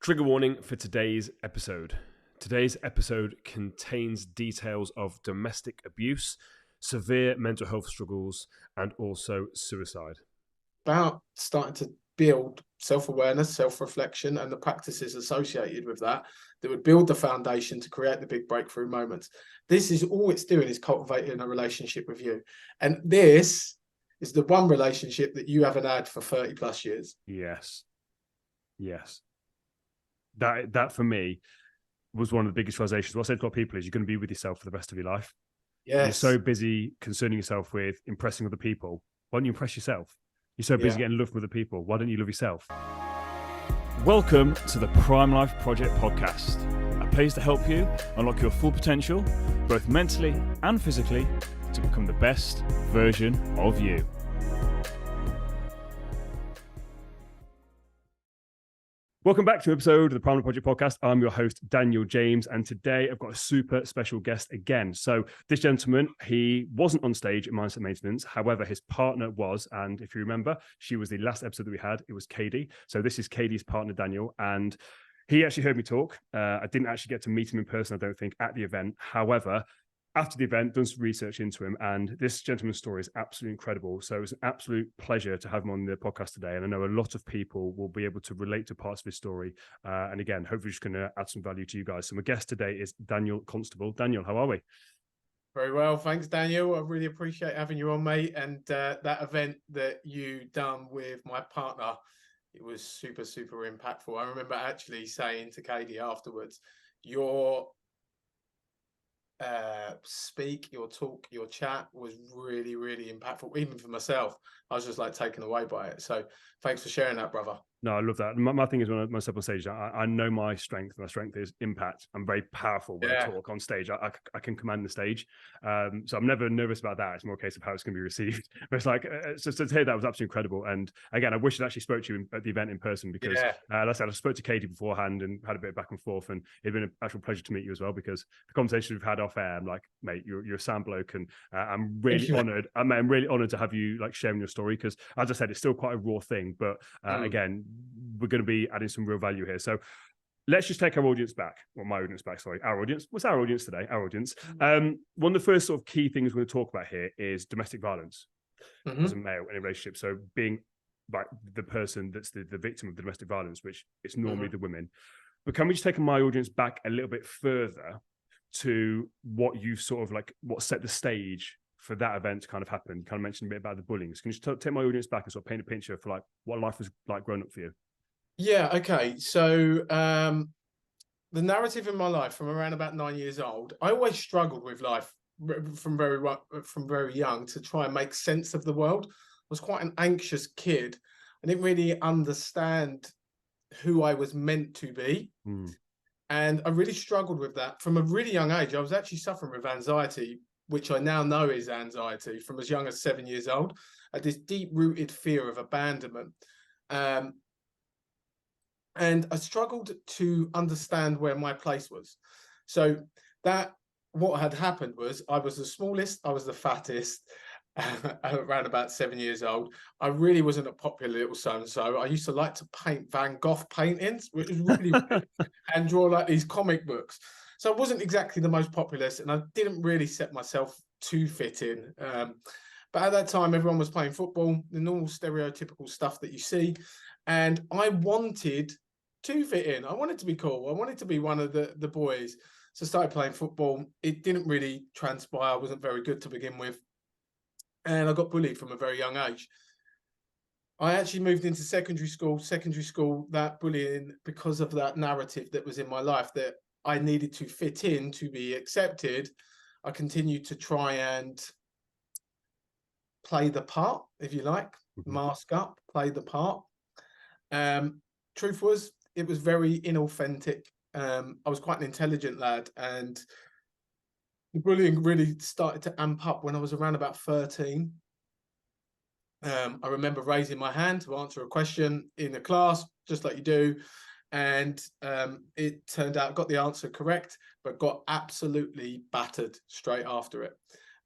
Trigger warning for today's episode. Today's episode contains details of domestic abuse, severe mental health struggles, and also suicide. About starting to build self-awareness, self-reflection, and the practices associated with that would build the foundation to create the big breakthrough moments. This is all it's doing, is cultivating a relationship with you. And this is the one relationship that you haven't had for 30 plus years. Yes. That for me was one of the biggest realizations. What I said to a lot of people is you're going to be with yourself for the rest of your life. Yes. You're so busy concerning yourself with impressing other people. Why don't you impress yourself? You're so busy getting love from other people. Why don't you love yourself? Welcome to the Prime Life Project podcast, a place to help you unlock your full potential, both mentally and physically, to become the best version of you. Welcome back to an episode of the Prime Life Project podcast. I'm your host, Daniel James, and today I've got a super special guest again. So this gentleman, he wasn't on stage at Mindset Maintenance. However, his partner was, and if you remember, she was the last episode that we had. It was Katie. So this is Katie's partner, Daniel, and he actually heard me talk. I didn't actually get to meet him in person, I don't think, at the event. However, after the event, done some research into him, and this gentleman's story is absolutely incredible. So it's an absolute pleasure to have him on the podcast today. And I know a lot of people will be able to relate to parts of his story. And again, hopefully just going to add some value to you guys. So my guest today is Daniel Constable. Daniel, how are we? Very well. Thanks, Daniel. I really appreciate having you on, mate. And that event that you done with my partner, it was super, super impactful. I remember actually saying to Katie afterwards, your speak, your talk, your chat was really, really impactful. Even for myself, I was just like taken away by it. So thanks for sharing that, brother. No, I love that. My thing is when I step on stage, I know my strength. My strength is impact. I'm very powerful when I talk on stage. I can command the stage. So I'm never nervous about that. It's more a case of how it's going to be received. But it's like, so to hear that was absolutely incredible. And again, I wish I actually spoke to you at the event in person because, like I said, I spoke to Katie beforehand and had a bit of back and forth. And it'd been an actual pleasure to meet you as well because the conversations we've had off air, I'm like, mate, you're a sound bloke. And I'm really honored. I'm really honored to have you like sharing your story because, as I said, it's still quite a raw thing. But again, we're going to be adding some real value here. So let's just take our audience back. Well, my audience back, sorry. Our audience. What's our audience today? Our audience. One of the first sort of key things we're going to talk about here is domestic violence as a male in a relationship. So being like the person that's the victim of the domestic violence, which is normally the women. But can we just take my audience back a little bit further to what you sort of like, what set the stage for that event to kind of happen? You kind of mentioned a bit about the bullying. So can you just take my audience back and sort of paint a picture for like what life was like growing up for you? Yeah, okay. So the narrative in my life from around about 9 years old, I always struggled with life from very young to try and make sense of the world. I was quite an anxious kid. I didn't really understand who I was meant to be. And I really struggled with that from a really young age. I was actually suffering with anxiety, which I now know is anxiety from as young as 7 years old. I had this deep-rooted fear of abandonment. And I struggled to understand where my place was. So what had happened was I was the smallest, I was the fattest, around about 7 years old. I really wasn't a popular little so-and-so. I used to like to paint Van Gogh paintings, which was really weird, and draw like these comic books. So I wasn't exactly the most populous, and I didn't really set myself to fit in. But at that time, everyone was playing football, the normal stereotypical stuff that you see. And I wanted to fit in. I wanted to be cool. I wanted to be one of the boys. So I started playing football. It didn't really transpire. I wasn't very good to begin with. And I got bullied from a very young age. I actually moved into secondary school. That bullying, because of that narrative that was in my life that I needed to fit in to be accepted, I continued to try and play the part, if you like, mask up, play the part. Truth was, it was very inauthentic. I was quite an intelligent lad, and the bullying really started to amp up when I was around about 13. I remember raising my hand to answer a question in the class, just like you do. And it turned out, got the answer correct, but got absolutely battered straight after it.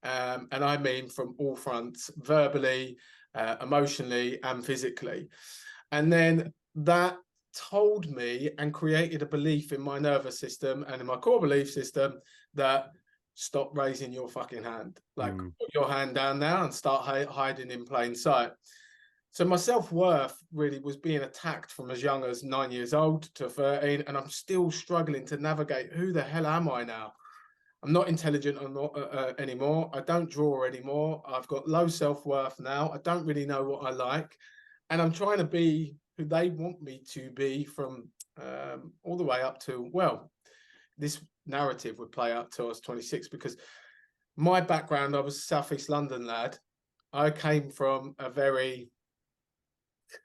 And I mean from all fronts, verbally, emotionally, and physically. And then that told me and created a belief in my nervous system and in my core belief system that stop raising your fucking hand. Like, put your hand down now and start hiding in plain sight. So my self-worth really was being attacked from as young as 9 years old to 13, and I'm still struggling to navigate, who the hell am I now? I'm not intelligent anymore. I don't draw anymore. I've got low self-worth now. I don't really know what I like. And I'm trying to be who they want me to be from all the way up to, well, this narrative would play up to I was 26, because my background, I was a South East London lad. I came from a very,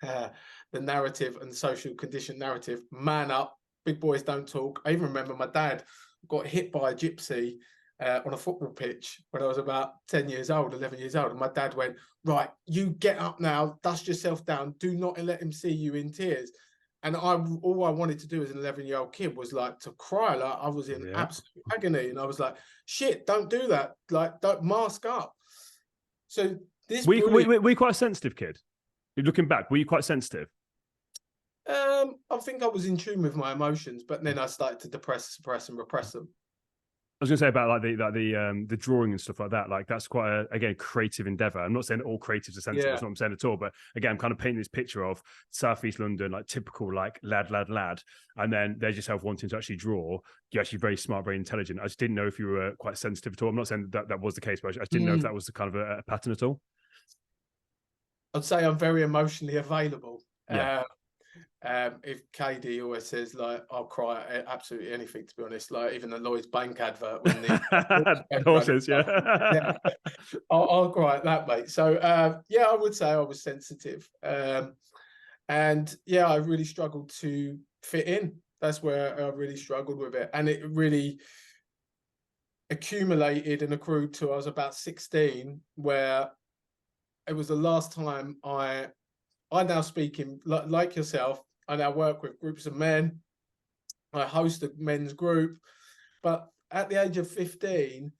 the narrative and social condition narrative, man up, big boys don't talk. I even remember my dad got hit by a gypsy on a football pitch when I was about 10 years old, 11 years old. And my dad went, right, you get up now, dust yourself down. Do not let him see you in tears. And all I wanted to do as an 11-year-old kid was like to cry. Like I was in absolute agony. And I was like, shit, don't do that. Like, don't mask up. So this... Were you quite a sensitive kid? Looking back, were you quite sensitive? I think I was in tune with my emotions, but then I started to suppress and repress them. I was going to say about like the drawing and stuff like that. Like that's quite a, again, creative endeavor. I'm not saying all creatives are sensitive. That's not what I'm saying at all. But again, I'm kind of painting this picture of Southeast London, like typical like lad, and then there's yourself wanting to actually draw. You're actually very smart, very intelligent. I just didn't know if you were quite sensitive at all. I'm not saying that was the case, but I just didn't know if that was the kind of a pattern at all. I'd say I'm very emotionally available. Yeah. If KD always says like I'll cry at absolutely anything, to be honest, like even the Lloyd's Bank advert when the horses, I'll cry at that, mate. So yeah, I would say I was sensitive, and yeah, I really struggled to fit in. That's where I really struggled with it, and it really accumulated and accrued to I was about 16, where it was the last time I now speak in, like yourself, I now work with groups of men. I host a men's group. But at the age of 15,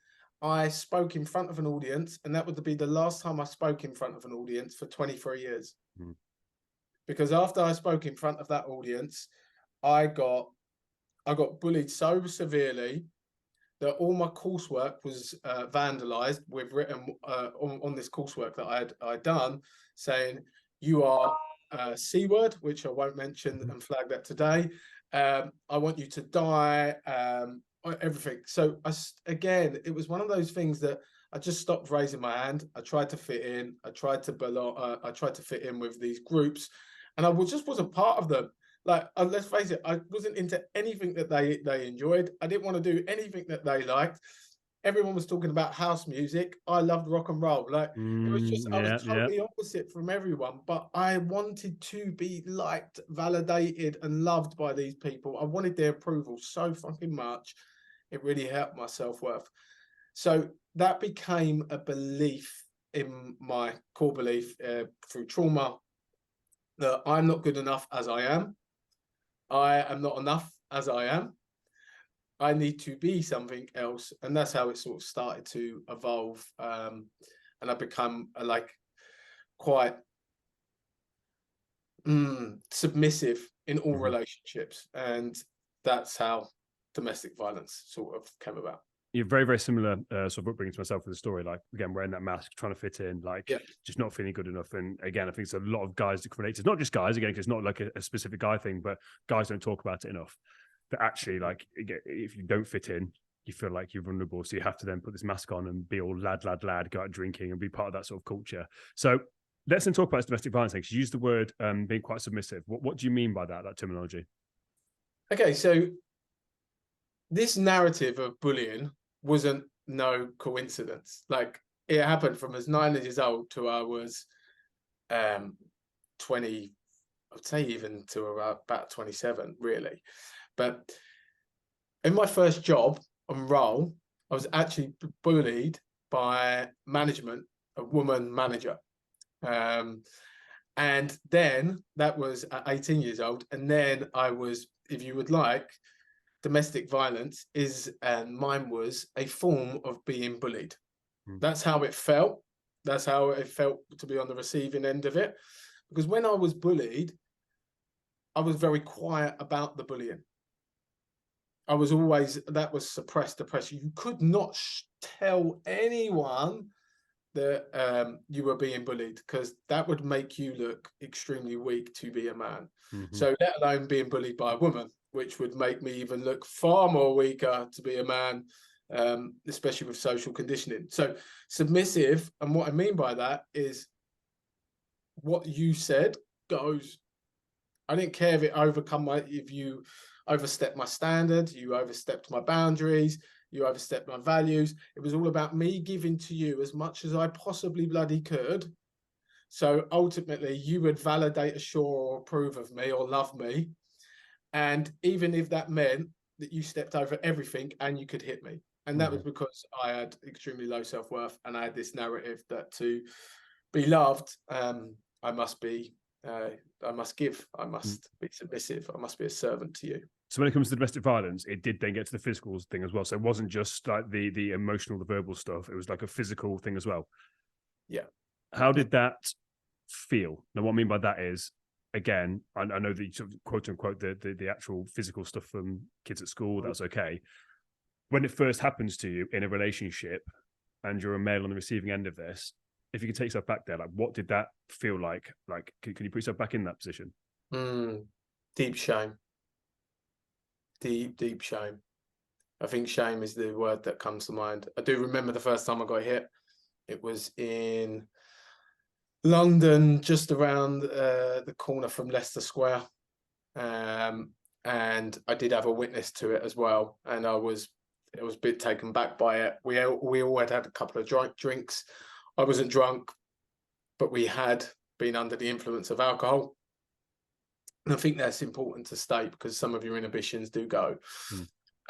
I spoke in front of an audience, and that would be the last time I spoke in front of an audience for 23 years. Because after I spoke in front of that audience, I got bullied so severely that all my coursework was vandalized with written on this coursework that I'd done, saying, you are C word, which I won't mention and flag that today. I want you to die, everything. So again, it was one of those things that I just stopped raising my hand. I tried to fit in. I tried to belong. I tried to fit in with these groups, and I just wasn't part of them. Like, let's face it, I wasn't into anything that they enjoyed. I didn't want to do anything that they liked. Everyone was talking about house music. I loved rock and roll. Like, it was just, I was totally opposite from everyone, but I wanted to be liked, validated, and loved by these people. I wanted their approval so fucking much. It really helped my self-worth. So that became a belief in my core belief through trauma, that I'm not good enough as I am. I am not enough as I am. I need to be something else. And that's how it sort of started to evolve. And I become like quite submissive in all relationships. And that's how domestic violence sort of came about. You're very, very similar sort of upbringing to myself with the story. Like, again, wearing that mask, trying to fit in, like just not feeling good enough. And again, I think it's a lot of guys that can relate to. It's not just guys, again, because it's not like a specific guy thing, but guys don't talk about it enough. But actually, like, if you don't fit in, you feel like you're vulnerable. So you have to then put this mask on and be all lad, go out drinking and be part of that sort of culture. So let's then talk about this domestic violence thing. You use the word being quite submissive. What do you mean by that terminology? Okay, so this narrative of bullying wasn't no coincidence. Like, it happened from as 9 years old to I was 20, I'd say even to about 27, really. But in my first job and role, I was actually bullied by management, a woman manager. And then that was at 18 years old. And then I was, if you would like, domestic violence is, and mine was a form of being bullied. That's how it felt. That's how it felt to be on the receiving end of it. Because when I was bullied, I was very quiet about the bullying. I was always, that was suppressed depression. You could not tell anyone that you were being bullied, because that would make you look extremely weak to be a man. So let alone being bullied by a woman, which would make me even look far more weaker to be a man, especially with social conditioning. So submissive, and what I mean by that is what you said goes. I didn't care if you overstepped my standard, you overstepped my boundaries, you overstepped my values. It was all about me giving to you as much as I possibly bloody could. So ultimately you would validate, assure, or approve of me or love me. And even if that meant that you stepped over everything and you could hit me. And that was because I had extremely low self-worth, and I had this narrative that to be loved, I must be I must give, I must be submissive, I must be a servant to you. So when it comes to domestic violence, it did then get to the physical thing as well. So it wasn't just like the emotional, the verbal stuff. It was like a physical thing as well. Yeah. How did that feel? Now, what I mean by that is, again, I know that you sort of quote unquote the actual physical stuff from kids at school, that's okay. When it first happens to you in a relationship and you're a male on the receiving end of this, if you can take yourself back there, like what did that feel like? Like, can you put yourself back in that position? Deep shame. Deep shame. I think shame is the word that comes to mind. I do remember the first time I got hit. It was in London, just around the corner from Leicester Square. And I did have a witness to it as well. And I was a bit taken back by it. We all had a couple of drinks. I wasn't drunk, but we had been under the influence of alcohol. And I think that's important to state, because some of your inhibitions do go.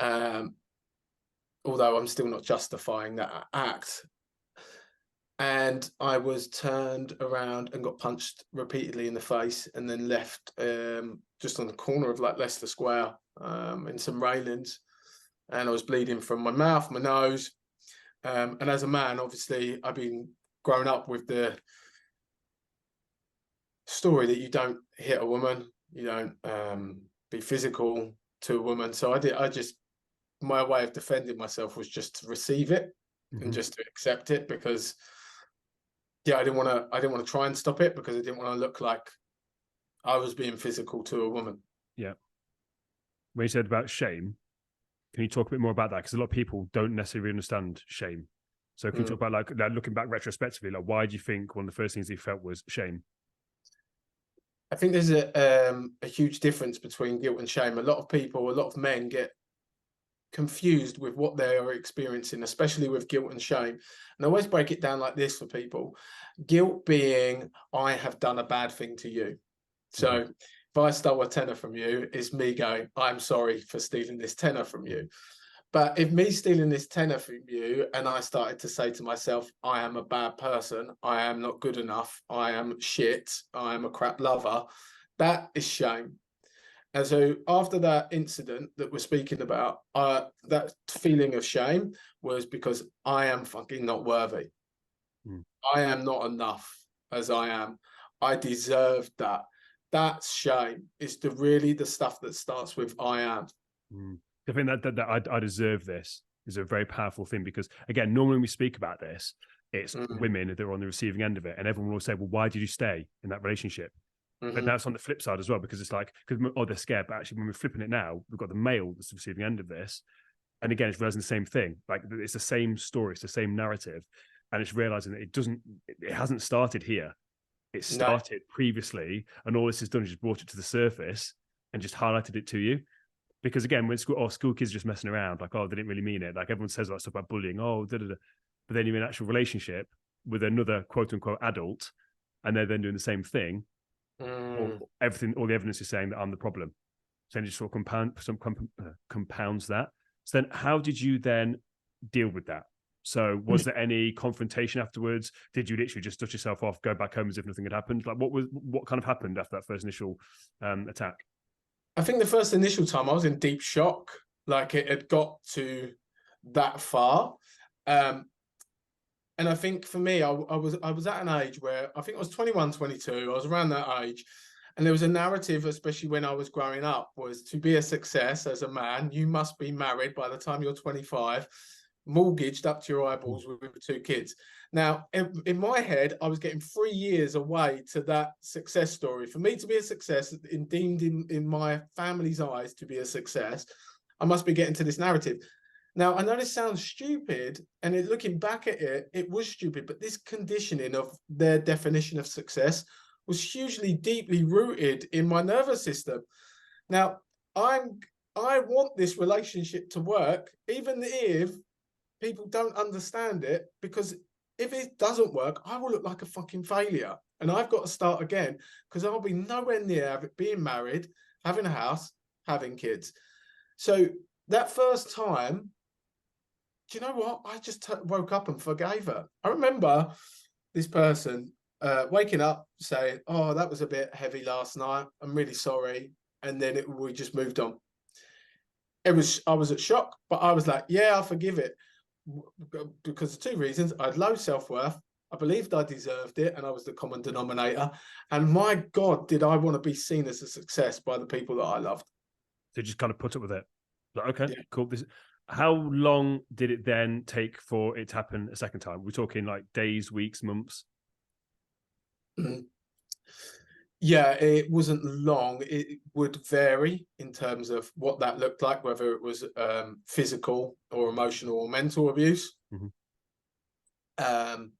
Although I'm still not justifying that act. And I was turned around and got punched repeatedly in the face, and then left just on the corner of like Leicester Square in some railings. And I was bleeding from my mouth, my nose. And as a man, obviously, I've been grown up with the story that you don't hit a woman, you don't be physical to a woman. So my way of defending myself was just to receive it and just to accept it, because I didn't want to try and stop it, because I didn't want to look like I was being physical to a woman. Yeah. When you said about shame, can you talk a bit more about that? Because a lot of people don't necessarily understand shame. So can you talk about like looking back retrospectively, like why do you think one of the first things you felt was shame? I think there's a huge difference between guilt and shame. A lot of men get confused with what they are experiencing, especially with guilt and shame. And I always break it down like this for people. Guilt being, I have done a bad thing to you. So if I stole a tenner from you, it's me going, I'm sorry for stealing this tenner from you. But if me stealing this tenner from you, and I started to say to myself, I am a bad person, I am not good enough, I am shit, I am a crap lover, that is shame. And so after that incident that we're speaking about, that feeling of shame was because I am fucking not worthy. I am not enough as I am. I deserve that. That's shame. It's really the stuff that starts with I am. I think that I deserve this is a very powerful thing, because again, normally when we speak about this, it's women that are on the receiving end of it, and everyone will say, well, why did you stay in that relationship? But now it's on the flip side as well, because it's like, they're scared, but actually when we're flipping it now, we've got the male that's the receiving end of this, and again, it's realizing the same thing. Like, it's the same story, it's the same narrative, and it's realizing that it hasn't started here. It started previously, and all this has done is just brought it to the surface and just highlighted it to you. Because again, when school kids are just messing around, like, oh, they didn't really mean it. Like, everyone says that stuff about bullying, but then you're in an actual relationship with another quote unquote adult, and they're then doing the same thing. All the evidence is saying that I'm the problem. So it just sort of compounds that. So then how did you then deal with that? So was there any confrontation afterwards? Did you literally just dust yourself off, go back home as if nothing had happened? Like, what kind of happened after that first initial attack? I think the first initial time I was in deep shock. Like, it had got to that far. And I think for me, I was at an age where I think I was 21, 22. I was around that age. And there was a narrative, especially when I was growing up, was to be a success as a man, you must be married by the time you're 25, mortgaged up to your eyeballs with 2 kids. Now, in my head, I was getting 3 years away to that success story. For me to be a success, deemed in my family's eyes to be a success, I must be getting to this narrative. Now, I know this sounds stupid, and looking back at it, it was stupid, but this conditioning of their definition of success was hugely deeply rooted in my nervous system. Now, I want this relationship to work, even if people don't understand it, because if it doesn't work, I will look like a fucking failure. And I've got to start again, because I'll be nowhere near being married, having a house, having kids. So that first time, do you know what? I just woke up and forgave her. I remember this person waking up saying, "Oh, that was a bit heavy last night. I'm really sorry." And then we just moved on. I was at shock, but I was like, "Yeah, I forgive it," because of 2 reasons. I had low self-worth. I believed I deserved it, and I was the common denominator. And my God, did I want to be seen as a success by the people that I loved. So just kind of put up with it. Like, okay, Yeah. cool. How long did it then take for it to happen a second time? We're talking like days, weeks, months? Yeah, it wasn't long. It would vary in terms of what that looked like, whether it was physical or emotional or mental abuse. And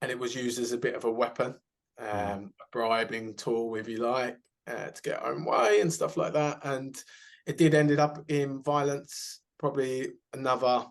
it was used as a bit of a weapon, a bribing tool, if you like, to get our own way and stuff like that. And it did ended up in violence, probably another,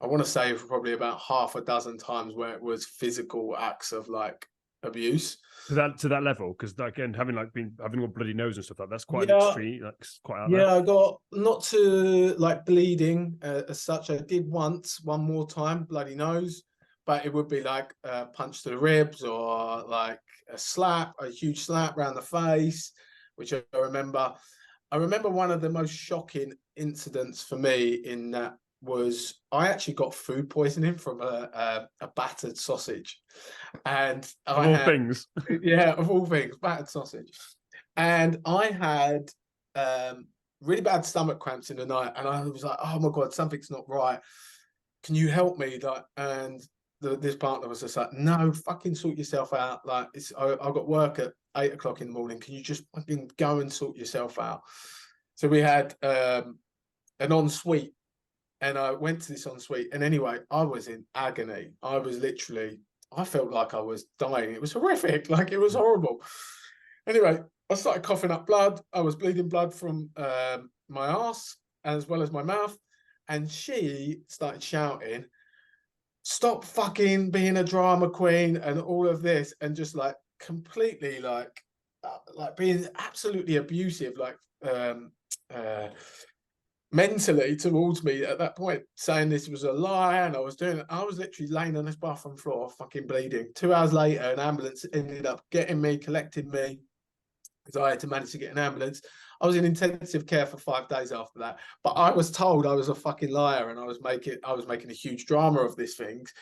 I want to say probably about half a dozen times where it was physical acts of like abuse. To that level, because again, having all bloody nose and stuff like that's quite Yeah. an extreme, like quite out there. Yeah, I got not to like bleeding as such. I did once, one more time, bloody nose, but it would be like a punch to the ribs or like a huge slap around the face, which I remember. I remember one of the most shocking incidents for me in that was I actually got food poisoning from a battered sausage, and Of all things. Yeah, of all things, battered sausage, and I had really bad stomach cramps in the night, and I was like, "Oh my God, something's not right. Can you help me?" Like, and this partner was just like, "No, fucking sort yourself out. Like, I've got work at 8 o'clock in the morning. Can you just fucking go and sort yourself out?" So we had an ensuite, and I went to this ensuite, and anyway, I was in agony. I felt like I was dying. It was horrific. Like, it was horrible. Anyway, I started coughing up blood. I was bleeding blood from my arse as well as my mouth. And she started shouting, "Stop fucking being a drama queen," and all of this, and just like completely like being absolutely abusive, like mentally towards me at that point, saying this was a lie and I was literally laying on this bathroom floor, fucking bleeding. 2 hours later, an ambulance ended up getting me, collecting me, because I had to manage to get an ambulance. I was in intensive care for 5 days after that. But I was told I was a fucking liar and I was making a huge drama of these things.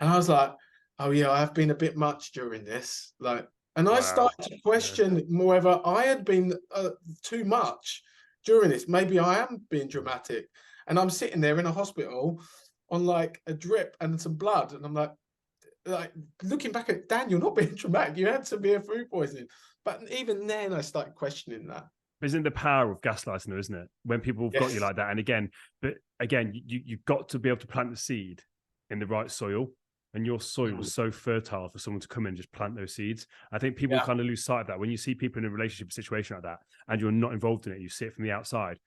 And I was like, "Oh yeah, I have been a bit much during this." Like, and I started to question whether I had been too much during this. Maybe I am being dramatic. And I'm sitting there in a hospital on like a drip and some blood. And I'm like looking back at Dan, you're not being dramatic. You had severe food poisoning. But even then, I started questioning that. Isn't the power of gaslighting, though, isn't it? When people have got you like that, and again, you've got to be able to plant the seed in the right soil, and your soil was so fertile for someone to come in and just plant those seeds. I think people kind of lose sight of that when you see people in a relationship situation like that, and you're not involved in it. You see it from the outside,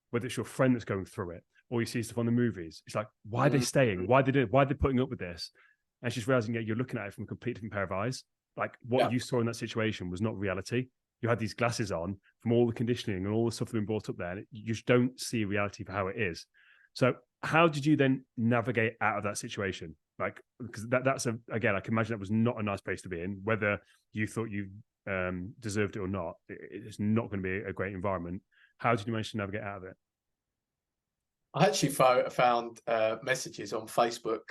whether it's your friend that's going through it, or you see stuff on the movies. It's like, why are they staying? Why are they doing? Why are they putting up with this? And she's realizing, you're looking at it from a completely different pair of eyes. Like what you saw in that situation was not reality. You had these glasses on from all the conditioning and all the stuff that's been brought up there. And you just don't see reality for how it is. So how did you then navigate out of that situation? Like, because that's again, I can imagine that was not a nice place to be in, whether you thought you deserved it or not. It's not going to be a great environment. How did you manage to navigate out of it? I actually found messages on Facebook.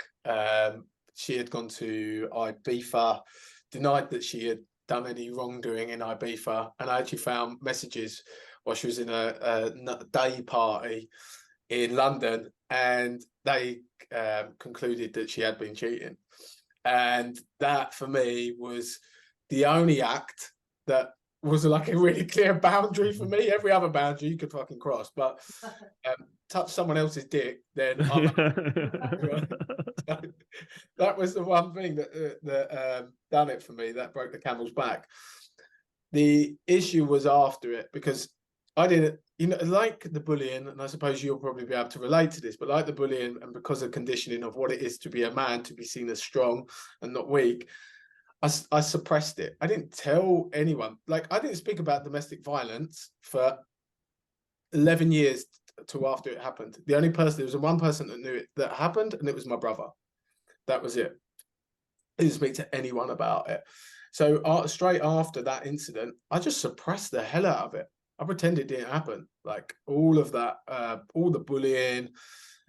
She had gone to Ibiza denied that she had done any wrongdoing in Ibiza, and I actually found messages while she was in a day party in London, and they concluded that she had been cheating. And that for me was the only act that was like a really clear boundary for me. Every other boundary you could fucking cross, but touch someone else's dick, then I'm so that was the one thing that done it for me, that broke the camel's back. The issue was after it, because I didn't, you know, like the bullying, and I suppose you'll probably be able to relate to this, but like the bullying, and because of conditioning of what it is to be a man, to be seen as strong and not weak, I suppressed it. I didn't tell anyone. Like, I didn't speak about domestic violence for 11 years to after it happened. The only person, there was one person that knew it, that happened, and it was my brother. That was it. I didn't speak to anyone about it. So straight after that incident, I just suppressed the hell out of it. I pretended it didn't happen. Like, all of that, all the bullying,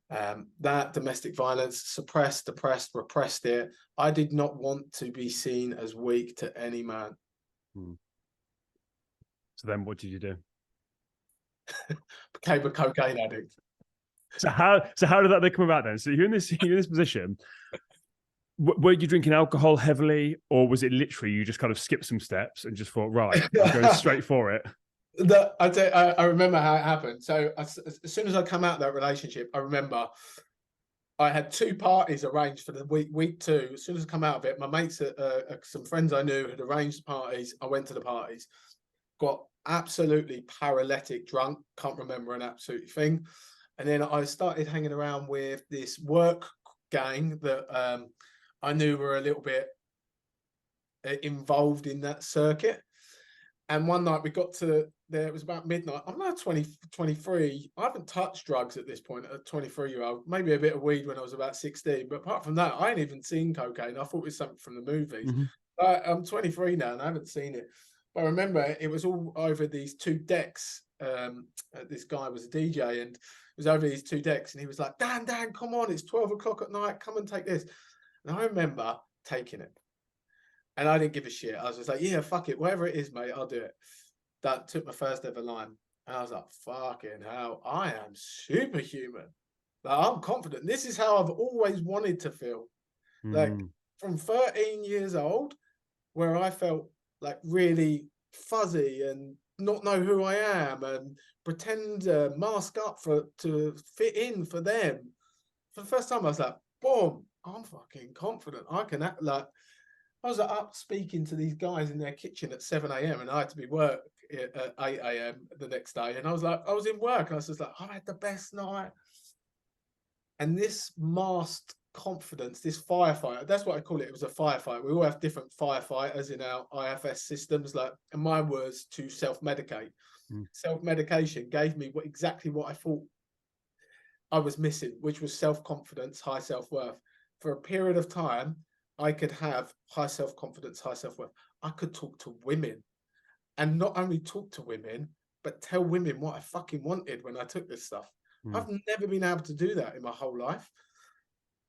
that domestic violence, suppressed, depressed, repressed it. I did not want to be seen as weak to any man. So then what did you do? Became a cocaine addict. So how did that come about then? So you're in this position. Were you drinking alcohol heavily, or was it literally you just kind of skipped some steps and just thought, right, I'm going straight for it? I remember how it happened. So as soon as I come out of that relationship, I remember I had 2 parties arranged for the week 2. As soon as I come out of it, my mates, some friends I knew had arranged parties. I went to the parties, got absolutely paralytic drunk, can't remember an absolute thing. And then I started hanging around with this work gang that I knew were a little bit involved in that circuit. And one night we got to there, it was about midnight. I'm now 23. I haven't touched drugs at this point, a 23-year-old, maybe a bit of weed when I was about 16. But apart from that, I ain't even seen cocaine. I thought it was something from the movies. I'm 23 now and I haven't seen it. But I remember it was all over these 2 decks. This guy was a DJ, and it was over these 2 decks. And he was like, Dan, come on, it's 12 o'clock at night. Come and take this. And I remember taking it. And I didn't give a shit. I was just like, yeah, fuck it. Whatever it is, mate, I'll do it. That took my first ever line. And I was like, fucking hell, I am superhuman. Like, I'm confident. This is how I've always wanted to feel. Like, from 13 years old, where I felt like really fuzzy and not know who I am and pretend mask up to fit in for them. For the first time, I was like, boom, I'm fucking confident. I can act like, I was up speaking to these guys in their kitchen at 7 a.m. and I had to be work at 8 a.m. the next day. And I was like, I was in work and I was just like, I've had the best night. And this masked confidence, this firefighter, that's what I call it. It was a firefight. We all have different firefighters in our IFS systems. Like, and mine was to self-medicate. Self-medication gave me exactly what I thought I was missing, which was self-confidence, high self-worth. For a period of time, I could have high self-confidence, high self-worth. I could talk to women, and not only talk to women, but tell women what I fucking wanted when I took this stuff. I've never been able to do that in my whole life.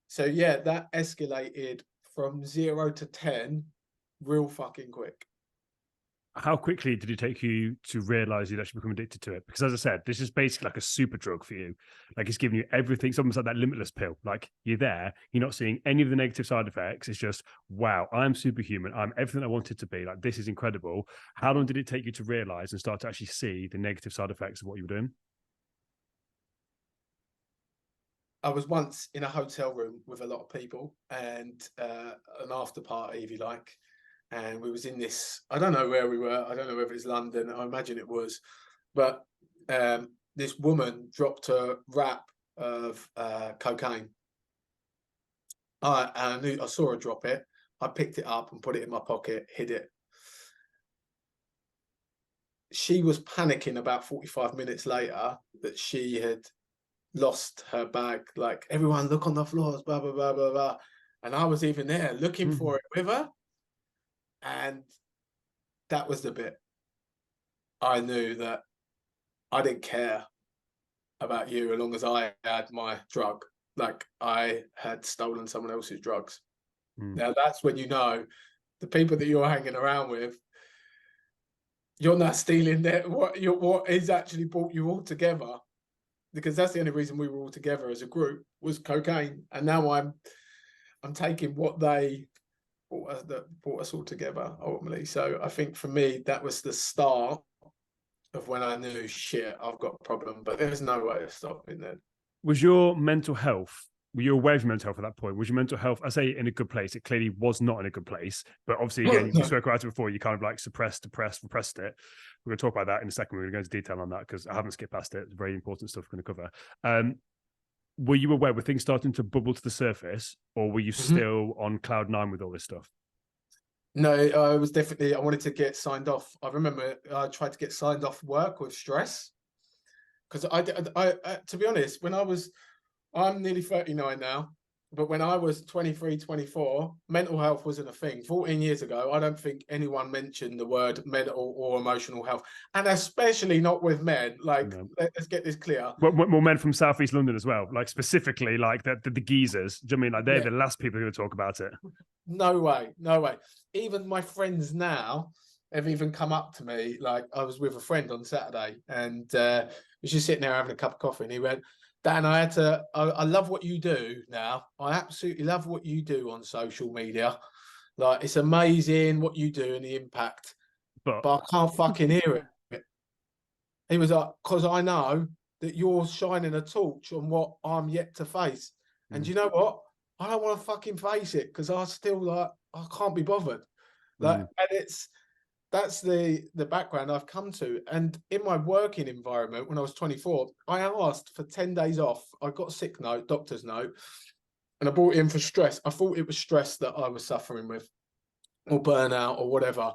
So yeah, that escalated from 0 to 10 real fucking quick. How quickly did it take you to realize you'd actually become addicted to it? Because as I said, this is basically like a super drug for you. Like, it's giving you everything. It's almost like that limitless pill. Like, you're there, you're not seeing any of the negative side effects. It's just, wow, I'm superhuman. I'm everything I wanted to be. Like, this is incredible. How long did it take you to realize and start to actually see the negative side effects of what you were doing? I was once in a hotel room with a lot of people, and an after party, if you like. And we was in this, I don't know where we were. I don't know whether it's London. I imagine it was. But this woman dropped a wrap of cocaine. I saw her drop it. I picked it up and put it in my pocket, hid it. She was panicking about 45 minutes later that she had lost her bag. Like, everyone, look on the floors, blah, blah, blah, blah, blah. And I was even there looking for it with her. And that was the bit. I knew that I didn't care about you as long as I had my drug. Like, I had stolen someone else's drugs. Now, that's when you know the people that you're hanging around with, you're not stealing what is actually brought you all together, because that's the only reason we were all together as a group was cocaine. And now I'm taking what they brought us all together ultimately. So I think for me, that was the start of when I knew, shit, I've got a problem, but there's no way of stopping that. Was your mental health, were you aware of your mental health at that point? Was your mental health, I say in a good place, it clearly was not in a good place, but obviously again, you spoke about it before, you kind of like suppressed, depressed, repressed it. We're going to talk about that in a second. We're going to go into detail on that because I haven't skipped past it. It's very important stuff we're going to cover. Were you aware, were things starting to bubble to the surface, or were you still on cloud nine with all this stuff? No, I was definitely, I wanted to get signed off. I remember I tried to get signed off work with stress. Because I, to be honest, I'm nearly 39 now, but when I was 23, 24, mental health wasn't a thing. 14 years ago, I don't think anyone mentioned the word mental or emotional health, and especially not with men. Like, no. Let's get this clear. Well, men from Southeast London as well, like specifically like the geezers. Do you mean like they're the last people who talk about it? No way, no way. Even my friends now have even come up to me. Like, I was with a friend on Saturday, and was just sitting there having a cup of coffee, and he went, Dan, I love what you do now. I absolutely love what you do on social media. Like, it's amazing what you do and the impact, but I can't fucking hear it. He was like, because I know that you're shining a torch on what I'm yet to face. And you know what? I don't want to fucking face it, because I still, like, I can't be bothered. Like, and that's the background I've come to. And in my working environment, when I was 24, I asked for 10 days off. I got a sick note, doctor's note, and I brought it in for stress. I thought it was stress that I was suffering with, or burnout, or whatever,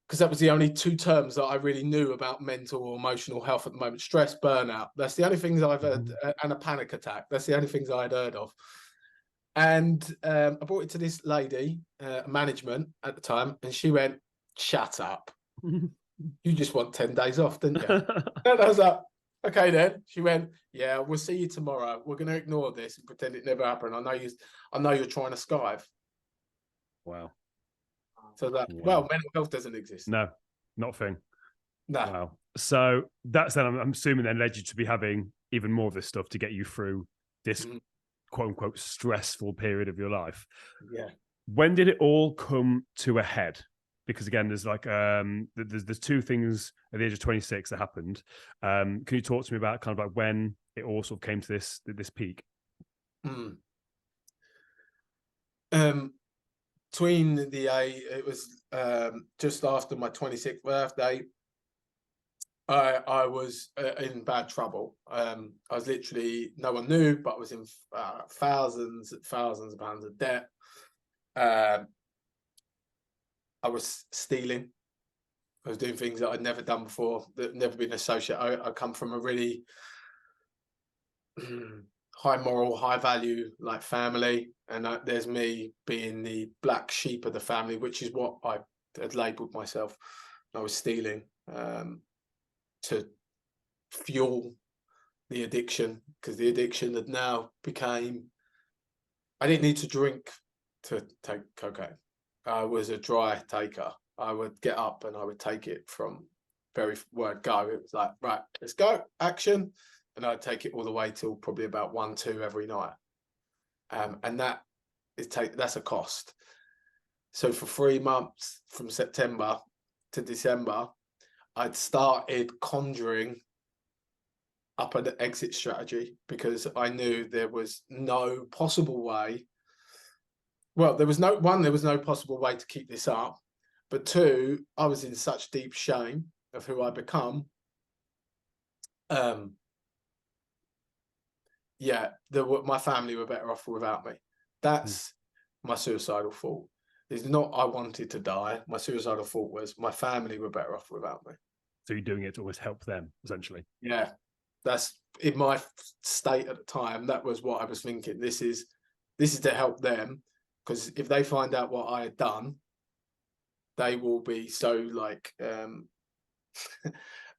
because that was the only two terms that I really knew about mental or emotional health at the moment. Stress, burnout. That's the only things I've heard, and a panic attack. That's the only things I had heard of. And I brought it to this lady, management at the time, and she went, shut up. You just want 10 days off, didn't you? And I was like, okay then. She went, yeah, we'll see you tomorrow. We're going to ignore this and pretend it never happened. I know you're trying to skive. Wow. So that, well, mental health doesn't exist. No, not a thing. No. Wow. So that's then, I'm assuming, then led you to be having even more of this stuff to get you through this quote unquote stressful period of your life. Yeah. When did it all come to a head? Because again, there's like there's two things at the age of 26 that happened. Can you talk to me about kind of like when it all sort of came to this peak? Between it was just after my 26th birthday. I was in bad trouble. I was literally, no one knew, but I was in thousands of pounds of debt. I was stealing. I was doing things that I'd never done before, that never been associated. I come from a really high moral, high value like family, and there's me being the black sheep of the family, which is what I had labelled myself. I was stealing to fuel the addiction, because the addiction had now became, I didn't need to drink to take cocaine. I was a dry taker. I would get up and I would take it from very word go. It was like, right, let's go, action. And I'd take it all the way till probably about 1, 2 every night. And that's a cost. So for 3 months, from September to December, I'd started conjuring up an exit strategy, because I knew there was no possible way. Well, there was no possible way to keep this up, but 2, I was in such deep shame of who I become. My family were better off without me. That's my suicidal thought. It's not I wanted to die. My suicidal thought was my family were better off without me. So you're doing it to always help them, essentially. Yeah, that's in my state at the time. That was what I was thinking. This is to help them, because if they find out what I had done, they will be so like,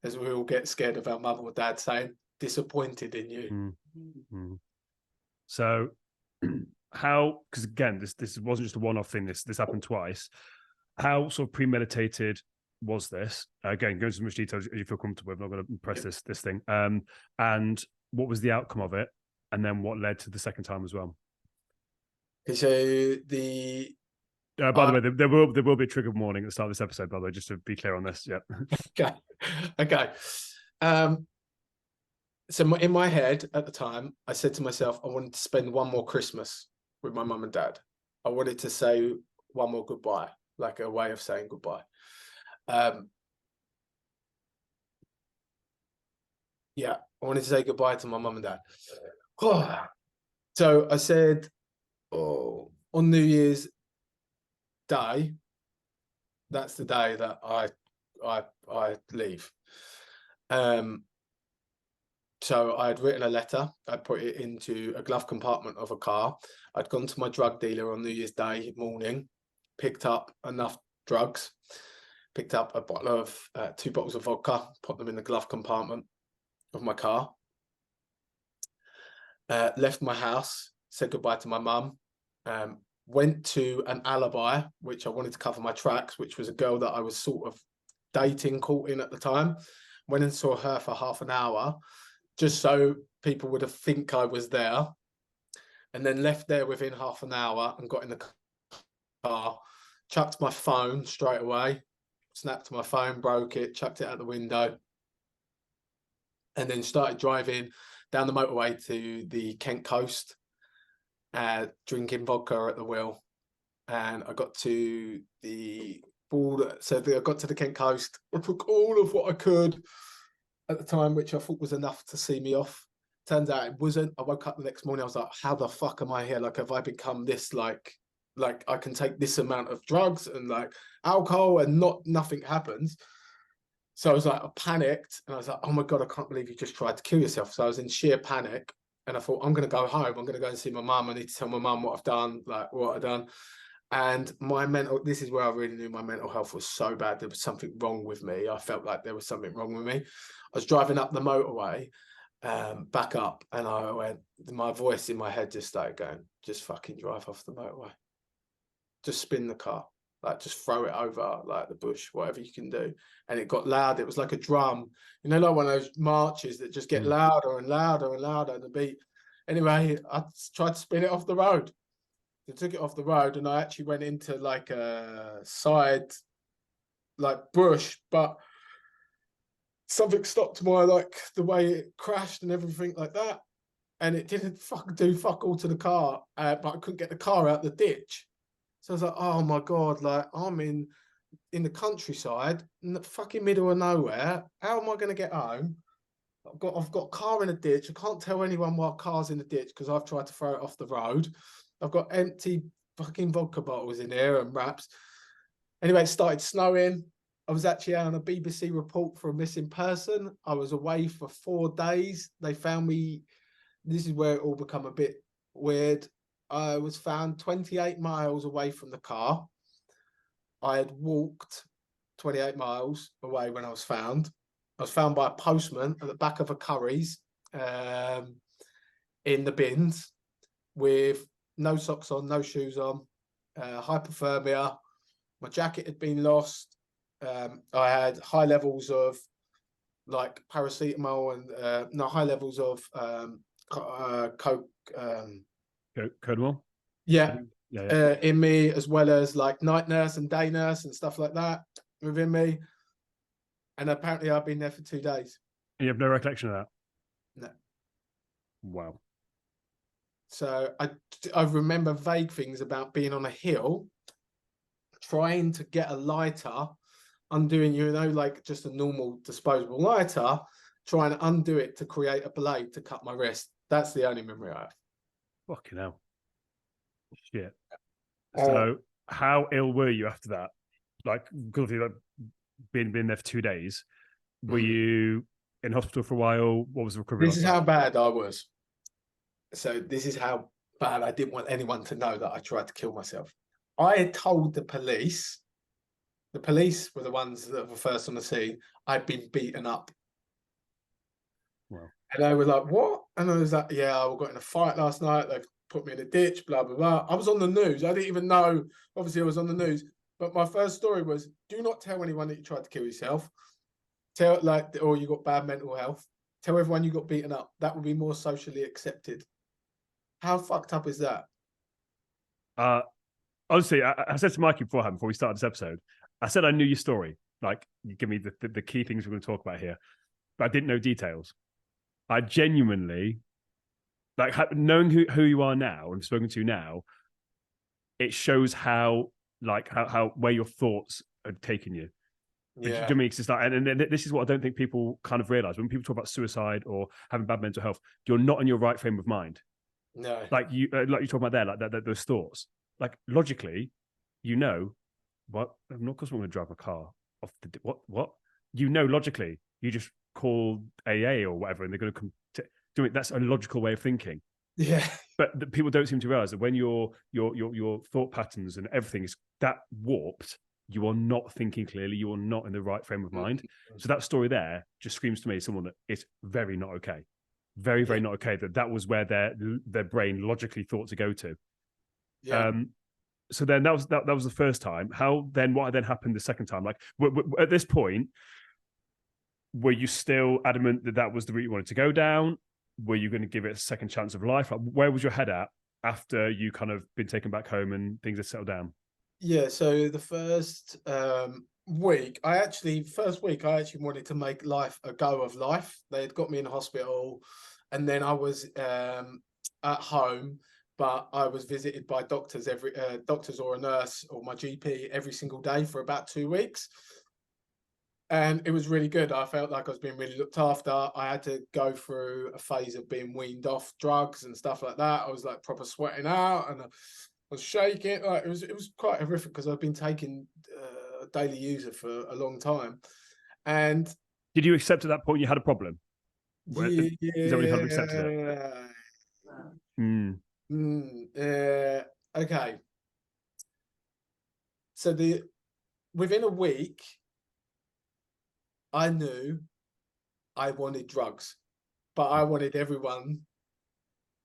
as we all get scared of our mum or dad saying, disappointed in you. So how, because again, this wasn't just a one-off thing. This happened twice. How sort of premeditated was this? Again, go into as much detail as you feel comfortable with. I'm not going to press this thing. And what was the outcome of it? And then what led to the second time as well? So the by the way, there will be a trigger warning at the start of this episode, by the way, just to be clear on this. Yeah. Okay. So in my head at the time, I said to myself, I wanted to spend one more Christmas with my mum and dad. I wanted to say one more goodbye, like a way of saying goodbye. Yeah, I wanted to say goodbye to my mum and dad. So I said, on New Year's Day, that's the day that I leave. So I had written a letter. I put it into a glove compartment of a car. I'd gone to my drug dealer on New Year's Day morning, picked up enough drugs, picked up a bottle of 2 bottles of vodka, put them in the glove compartment of my car, left my house, said goodbye to my mum, went to an alibi, which I wanted to cover my tracks, which was a girl that I was sort of dating, courting at the time. Went and saw her for half an hour, just so people would have think I was there, and then left there within half an hour and got in the car, chucked my phone straight away, snapped my phone, broke it, chucked it out the window, and then started driving down the motorway to the Kent coast, drinking vodka at the wheel. And I got to the border, so I got to the Kent coast. I took all of what I could at the time, which I thought was enough to see me off. Turns out it wasn't. I woke up the next morning, I was like, how the fuck am I here? Like, have I become this, like I can take this amount of drugs and like alcohol and nothing happens. So I was like, I panicked, and I was like, oh my God, I can't believe you just tried to kill yourself. So I was in sheer panic, and I thought, I'm going to go home. I'm going to go and see my mum. I need to tell my mum what I've done, like what I've done. And this is where I really knew my mental health was so bad. There was something wrong with me. I felt like there was something wrong with me. I was driving up the motorway, back up, and I went, my voice in my head just started going, just fucking drive off the motorway. Just spin the car, like just throw it over like the bush, whatever you can do. And it got loud. It was like a drum, like one of those marches that just get louder and louder and louder, the beat. Anyway, I tried to spin it off the road. I took it off the road, and I actually went into like a side, like bush, but something stopped my, like the way it crashed and everything like that. And it didn't do fuck all to the car, but I couldn't get the car out the ditch. So I was like, oh my God, like I'm in the countryside, in the fucking middle of nowhere. How am I going to get home? I've got a car in a ditch. I can't tell anyone why a car's in the ditch because I've tried to throw it off the road. I've got empty fucking vodka bottles in here and wraps. Anyway, it started snowing. I was actually on a BBC report for a missing person. I was away for 4 days. They found me. This is where it all become a bit weird. I was found 28 miles away from the car. I had walked 28 miles away when I was found. I was found by a postman at the back of a Curry's in the bins with no socks on, no shoes on, hypothermia. My jacket had been lost. I had high levels of like paracetamol and high levels of coke. Codewell? Yeah. In me, as well as like night nurse and day nurse and stuff like that within me. And apparently I've been there for 2 days. And you have no recollection of that? No. Wow. So I remember vague things about being on a hill, trying to get a lighter, undoing, like just a normal disposable lighter, trying to undo it to create a blade to cut my wrist. That's the only memory I have. Fucking hell. Shit. So how ill were you after that? Like, being there for 2 days. Were you in hospital for a while? What was the recovery? This is how bad I was. So this is how bad I didn't want anyone to know that I tried to kill myself. I had told the police were the ones that were first on the scene, I'd been beaten up. Wow. And they were like, what? And I was like, yeah, we got in a fight last night. They've put me in a ditch, blah, blah, blah. I was on the news. I didn't even know, obviously I was on the news. But my first story was, do not tell anyone that you tried to kill yourself. Tell, like, or you got bad mental health. Tell everyone you got beaten up. That would be more socially accepted. How fucked up is that? Honestly, I said to Mikey beforehand, before we started this episode, I said I knew your story. Like, you give me the key things we're going to talk about here, but I didn't know details. I genuinely, like, knowing who you are now and spoken to now, it shows how where your thoughts are taking you. Yeah. Do you mean it's just like, and this is what I don't think people kind of realize when people talk about suicide or having bad mental health. You're not in your right frame of mind. No. Like you talk about there, like that those thoughts. Like logically, you know, what? I'm not because I'm going to drive my car off the what? You know, logically, you just call AA or whatever, and they're going to come to do it. That's a logical way of thinking. Yeah. But people don't seem to realize that when your thought patterns and everything is that warped, you are not thinking clearly. You are not in the right frame of mind. So that story there just screams to me as someone that is very not okay. Very, very not okay. That was where their brain logically thought to go to. Yeah. So then that was the first time. What then happened the second time? Like at this point, were you still adamant that was the route you wanted to go down? Were you going to give it a second chance of life? Like, where was your head at after you kind of been taken back home and things had settled down? Yeah. So the first week, I actually wanted to make life a go of life. They had got me in hospital, and then I was at home, but I was visited by doctors doctors or a nurse or my GP every single day for about 2 weeks. And it was really good. I felt like I was being really looked after. I had to go through a phase of being weaned off drugs and stuff like that. I was like proper sweating out and I was shaking. Like it was quite horrific because I've been taking a daily user for a long time. And did you accept at that point you had a problem? Yeah, is that when you kind of accepted it? Okay. So within a week, I knew I wanted drugs, but I wanted everyone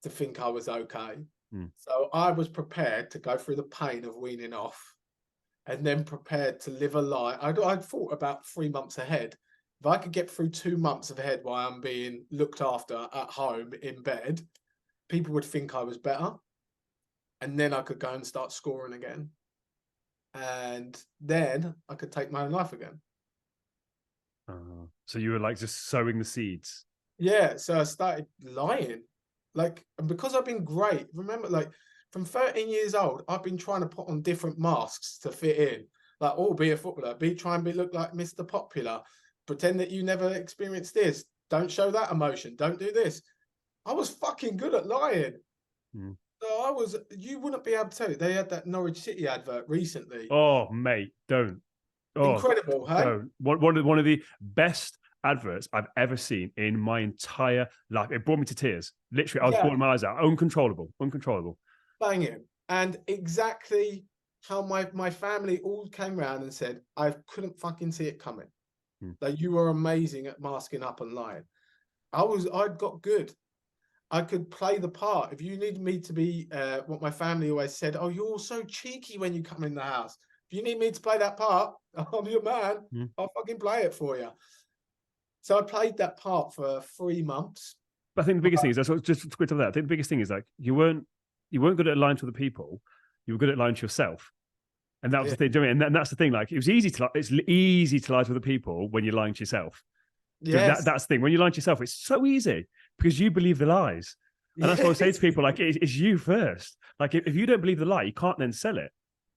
to think I was okay. So I was prepared to go through the pain of weaning off and then prepared to live a lie. I'd thought about 3 months ahead. If I could get through 2 months ahead while I'm being looked after at home in bed, people would think I was better. And then I could go and start scoring again. And then I could take my own life again. So you were like just sowing the seeds. Yeah. So I started lying. Like, and because I've been great, remember, like from 13 years old, I've been trying to put on different masks to fit in. Like, oh, be a footballer, look like Mr. Popular, pretend that you never experienced this. Don't show that emotion. Don't do this. I was fucking good at lying. So you wouldn't be able to tell it. They had that Norwich City advert recently. Oh, mate, don't. Oh, incredible, hey? Don't. One of the best adverts I've ever seen in my entire life. It brought me to tears. Literally, I was bawling my eyes out. Uncontrollable. Banging. And exactly how my family all came around and said, I couldn't fucking see it coming. That you were amazing at masking up and lying. I'd got good. I could play the part. If you needed me to be what my family always said, oh, you're so cheeky when you come in the house. If you need me to play that part, I'm your man. I'll fucking play it for you. So I played that part for 3 months. But I think the biggest thing is, just to quit on that, I think the biggest thing is like you weren't good at lying to other people. You were good at lying to yourself. And that was the thing, doing, and that's the thing. Like it's easy to lie to other people when you're lying to yourself. Yes. That's the thing. When you're lying to yourself, it's so easy because you believe the lies. And that's what I say to people, like, it's you first. Like, if you don't believe the lie, you can't then sell it.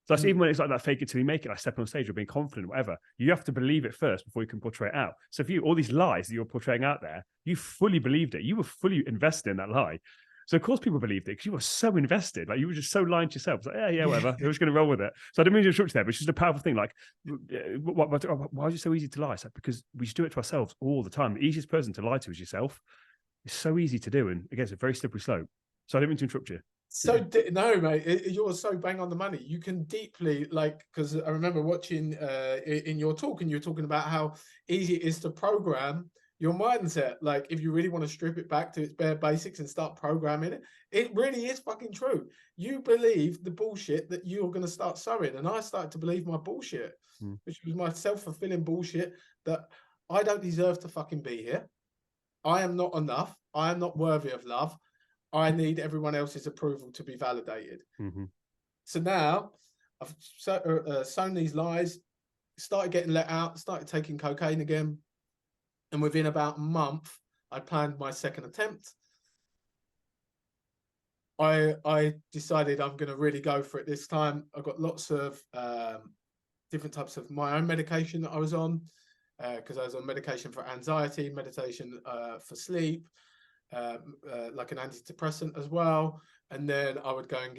So that's even when it's like that fake it till you make it, like stepping on stage or being confident, whatever. You have to believe it first before you can portray it out. So if you, all these lies that you're portraying out there, you fully believed it. You were fully invested in that lie. So of course people believed it because you were so invested. Like you were just so lying to yourself. It's like, yeah, whatever. You're just going to roll with it. So I didn't mean to interrupt you there, but it's just a powerful thing. Like, why is it so easy to lie? It's like, because we just do it to ourselves all the time. The easiest person to lie to is yourself. It's so easy to do. And again, it's a very slippery slope. So I didn't mean to interrupt you. So no, mate, you're so bang on the money. You can deeply, like, because I remember watching in your talk, and you're talking about how easy it is to program your mindset, like if you really want to strip it back to its bare basics and start programming it, it really is fucking true. You believe the bullshit that you're going to start sowing. And I started to believe my bullshit, which was my self-fulfilling bullshit that I don't deserve to fucking be here. I am not enough. I am not worthy of love. I need everyone else's approval to be validated. So now I've sown these lies, started getting let out, started taking cocaine again. And within about a month, I planned my second attempt. I decided I'm going to really go for it this time. I got lots of different types of my own medication that I was on, because I was on medication for anxiety, meditation for sleep, like an antidepressant as well. And then I would go and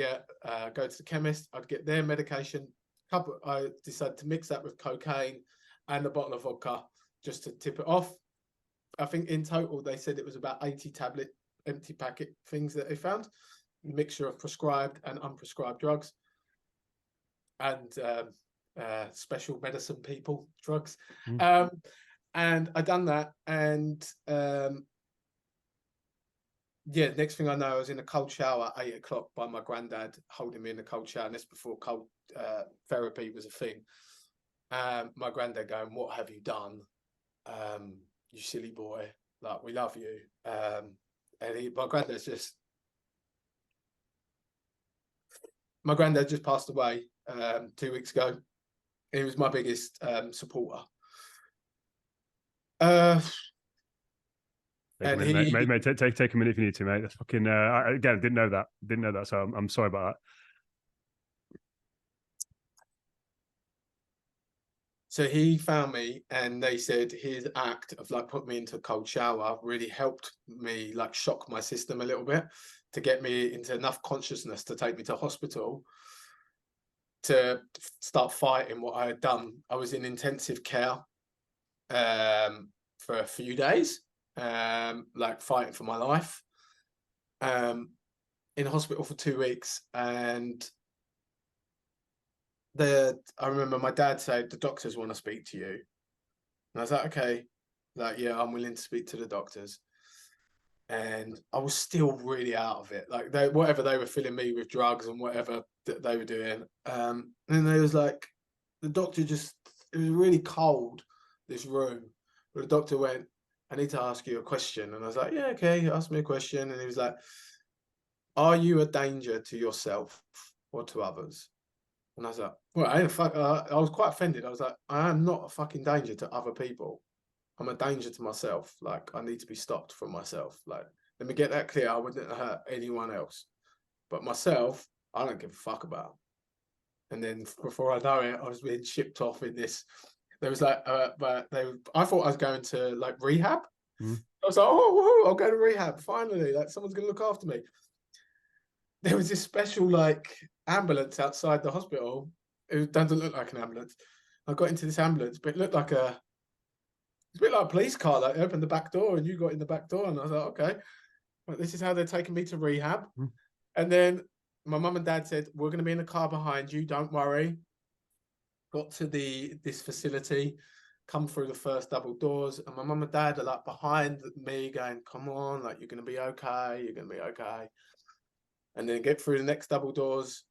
go to the chemist. I'd get their medication. I decided to mix that with cocaine and a bottle of vodka just to tip it off. I think in total, they said it was about 80 tablet, empty packet things that they found, a mixture of prescribed and unprescribed drugs and special medicine people drugs. And I done that. And yeah, next thing I know, I was in a cold shower at 8 o'clock by my granddad holding me in a cold shower. And this before cold therapy was a thing. My granddad going, "What have you done? You silly boy, like, we love you." And my granddad just passed away 2 weeks ago. He was my biggest supporter. Take a minute, mate. Take a minute if you need to, mate. That's fucking. Again, didn't know that. So I'm sorry about that. So he found me, and they said his act of like putting me into a cold shower really helped me like shock my system a little bit to get me into enough consciousness to take me to hospital to start fighting what I had done. I was in intensive care for a few days, like fighting for my life, in hospital for 2 weeks. And I remember my dad said, "The doctors want to speak to you." And I was like, "Okay," like, "Yeah, I'm willing to speak to the doctors." And I was still really out of it, like whatever they were filling me with drugs and whatever that they were doing. And they was like, the doctor it was really cold, this room, but the doctor went, "I need to ask you a question." And I was like, "Yeah, okay, ask me a question." And he was like, "Are you a danger to yourself or to others?" And I was like, "Well, I was quite offended. I was like, "I am not a fucking danger to other people. I'm a danger to myself. Like, I need to be stopped from myself. Like, let me get that clear. I wouldn't hurt anyone else, but myself, I don't give a fuck about." And then before I know it, I was being shipped off in this. There was like, I thought I was going to like rehab. I was like, "Oh, I'll go to rehab finally. Like, someone's gonna look after me." There was this special like ambulance outside the hospital. It doesn't look like an ambulance. I got into this ambulance, but it looked like it's a bit like a police car. Like, they opened the back door and you got in the back door, and I was like, "Okay, well, this is how they're taking me to rehab." And then my mum and dad said, "We're going to be in the car behind you. Don't worry." Got to this facility, come through the first double doors, and my mum and dad are like behind me, going, "Come on, like, you're going to be okay. You're going to be okay." And then get through the next double doors,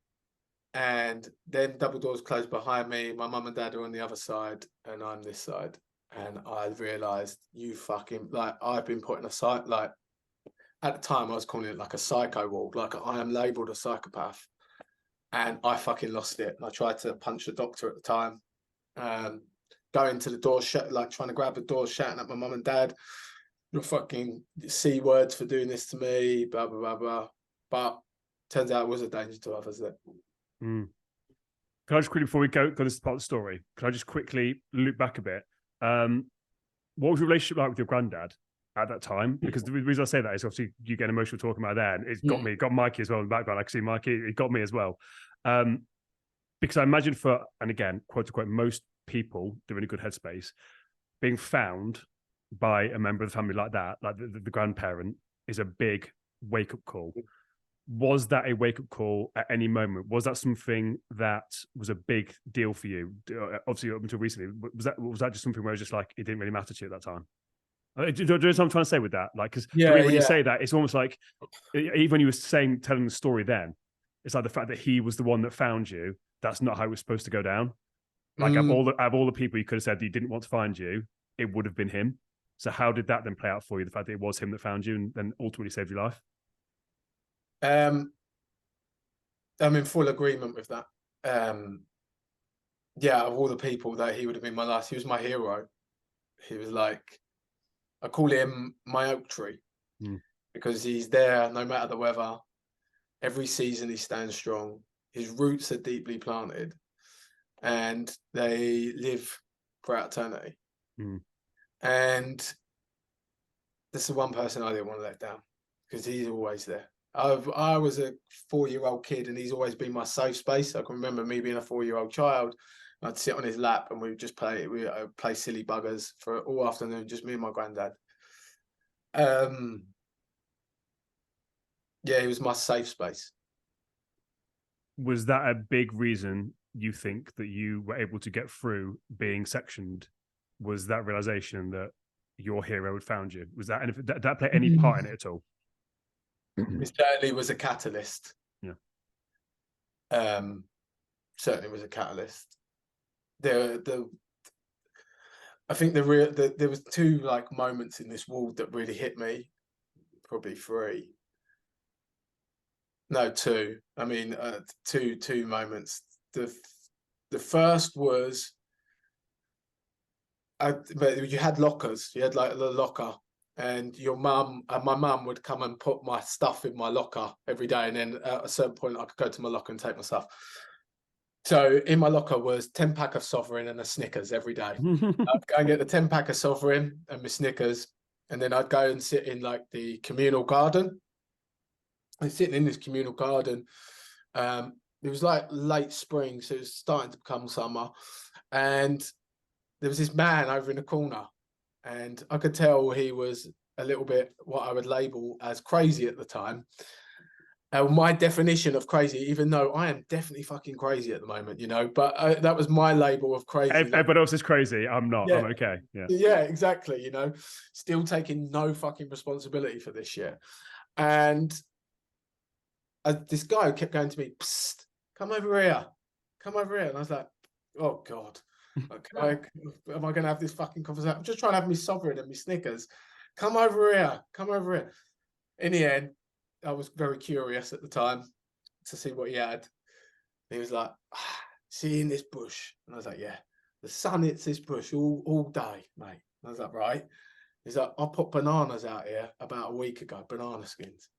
and then double doors close behind me. My mum and dad are on the other side, and I'm this side. And I realized, you fucking, like, I've been put in a site, like, at the time I was calling it like a psycho ward, like I am labeled a psychopath. And I fucking lost it. I tried to punch the doctor at the time, going to the door, like trying to grab the door, shouting at my mum and dad, "You're fucking C words for doing this to me, blah, blah, blah, blah." But turns out it was a danger to others there. Can I just quickly, before we go this part of the story, can I just quickly loop back a bit? What was your relationship like with your granddad at that time? Because the reason I say that is obviously you get emotional talking about that, and it's got me, got Mikey as well in the background. I can see Mikey, it got me as well. Because I imagine and again, quote unquote, most people do in a good headspace, being found by a member of the family like that, like the grandparent, is a big wake-up call. Was that a wake-up call at any moment? Was that something that was a big deal for you? Obviously, up until recently, was that just something where it was just like, it didn't really matter to you at that time? Do you know what I'm trying to say with that? Like, because Yeah, when you yeah. say that, it's almost like, even when you were telling the story then, it's like the fact that he was the one that found you. That's not how it was supposed to go down. Like, out of all the people you could have said that he didn't want to find you, it would have been him. So how did that then play out for you? The fact that it was him that found you and then ultimately saved your life? I'm in full agreement with that. Yeah, of all the people that he would have been my last, he was my hero. He was like, I call him my oak tree because he's there no matter the weather. Every season he stands strong. His roots are deeply planted and they live throughout eternity. And this is one person I didn't want to let down because he's always there. I was a 4-year-old kid and he's always been my safe space. I can remember me being a 4-year-old child. I'd sit on his lap and we would just play silly buggers for all afternoon, just me and my granddad. Yeah, he was my safe space. Was that a big reason you think that you were able to get through being sectioned? Was that realization that your hero had found you? Was that, and did that play any part in it at all? It certainly was a catalyst. Yeah. Certainly was a catalyst. I think there was 2 like moments in this ward that really hit me. Probably 3. No, 2. I mean, two moments. The first was, but you had lockers. You had like the locker, and my mum would come and put my stuff in my locker every day, and then at a certain point, I could go to my locker and take my stuff. So in my locker was 10-pack of Sovereign and a Snickers every day. I'd go and get the 10-pack of Sovereign and my Snickers, and then I'd go and sit in like the communal garden. And sitting in this communal garden, it was like late spring, so it was starting to become summer, and there was this man over in the corner, and I could tell he was a little bit what I would label as crazy at the time. My definition of crazy, even though I am definitely fucking crazy at the moment, you know, but that was my label of crazy. Everyone else is crazy. I'm not. Yeah. I'm okay. Yeah, exactly. You know, still taking no fucking responsibility for this shit. And this guy kept going to me, psst, come over here. Come over here. And I was like, oh God, am I going to have this fucking conversation? I'm just trying to have me Sovereign and me Snickers. Come over here. Come over here. In the end, I was very curious at the time to see what he had. He was like, see in this bush? And I was like, yeah, the sun hits this bush all day, mate. And I was like, right. He's like, I put bananas out here about a week ago, banana skins.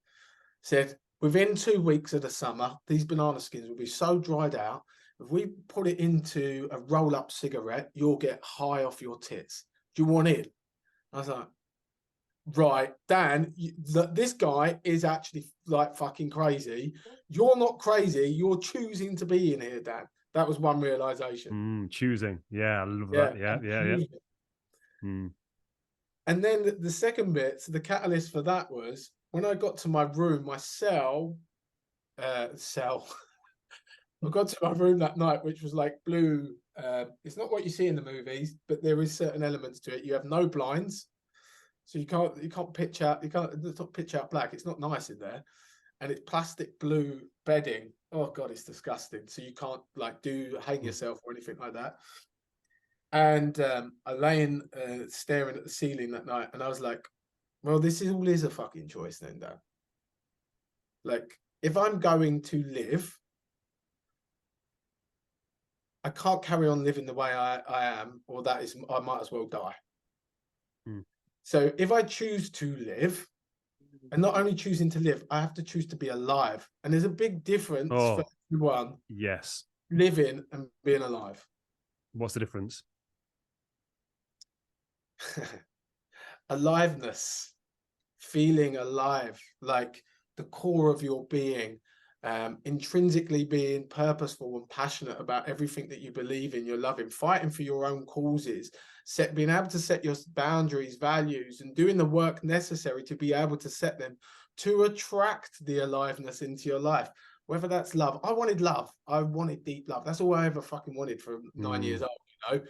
Said, within 2 weeks of the summer, these banana skins will be so dried out, if we put it into a roll-up cigarette, you'll get high off your tits. Do you want it? I was like, right, Dan, this guy is actually like fucking crazy. You're not crazy. You're choosing to be in here, Dan. That was one realization. Choosing. Yeah, I love that. Yeah. And then the second bit, so the catalyst for that was when I got to my room, my cell. I got to my room that night, which was like blue. It's not what you see in the movies, but there is certain elements to it. You have no blinds. So you can't pitch out, it's not pitch out black. It's not nice in there. And it's plastic blue bedding. Oh God, it's disgusting. So you can't like hang yourself or anything like that. And I lay in staring at the ceiling that night, and I was like, well, this is a fucking choice then, Dan. Like, if I'm going to live, I can't carry on living the way I am, or I might as well die. So if I choose to live, and not only choosing to live, I have to choose to be alive. And there's a big difference for everyone. Yes. Living and being alive. What's the difference? Aliveness, feeling alive, like the core of your being, intrinsically being purposeful and passionate about everything that you believe in, you're loving, fighting for your own causes, being able to set your boundaries, values, and doing the work necessary to be able to set them to attract the aliveness into your life. Whether that's love. I wanted love. I wanted deep love. That's all I ever fucking wanted from 9 years old, you know?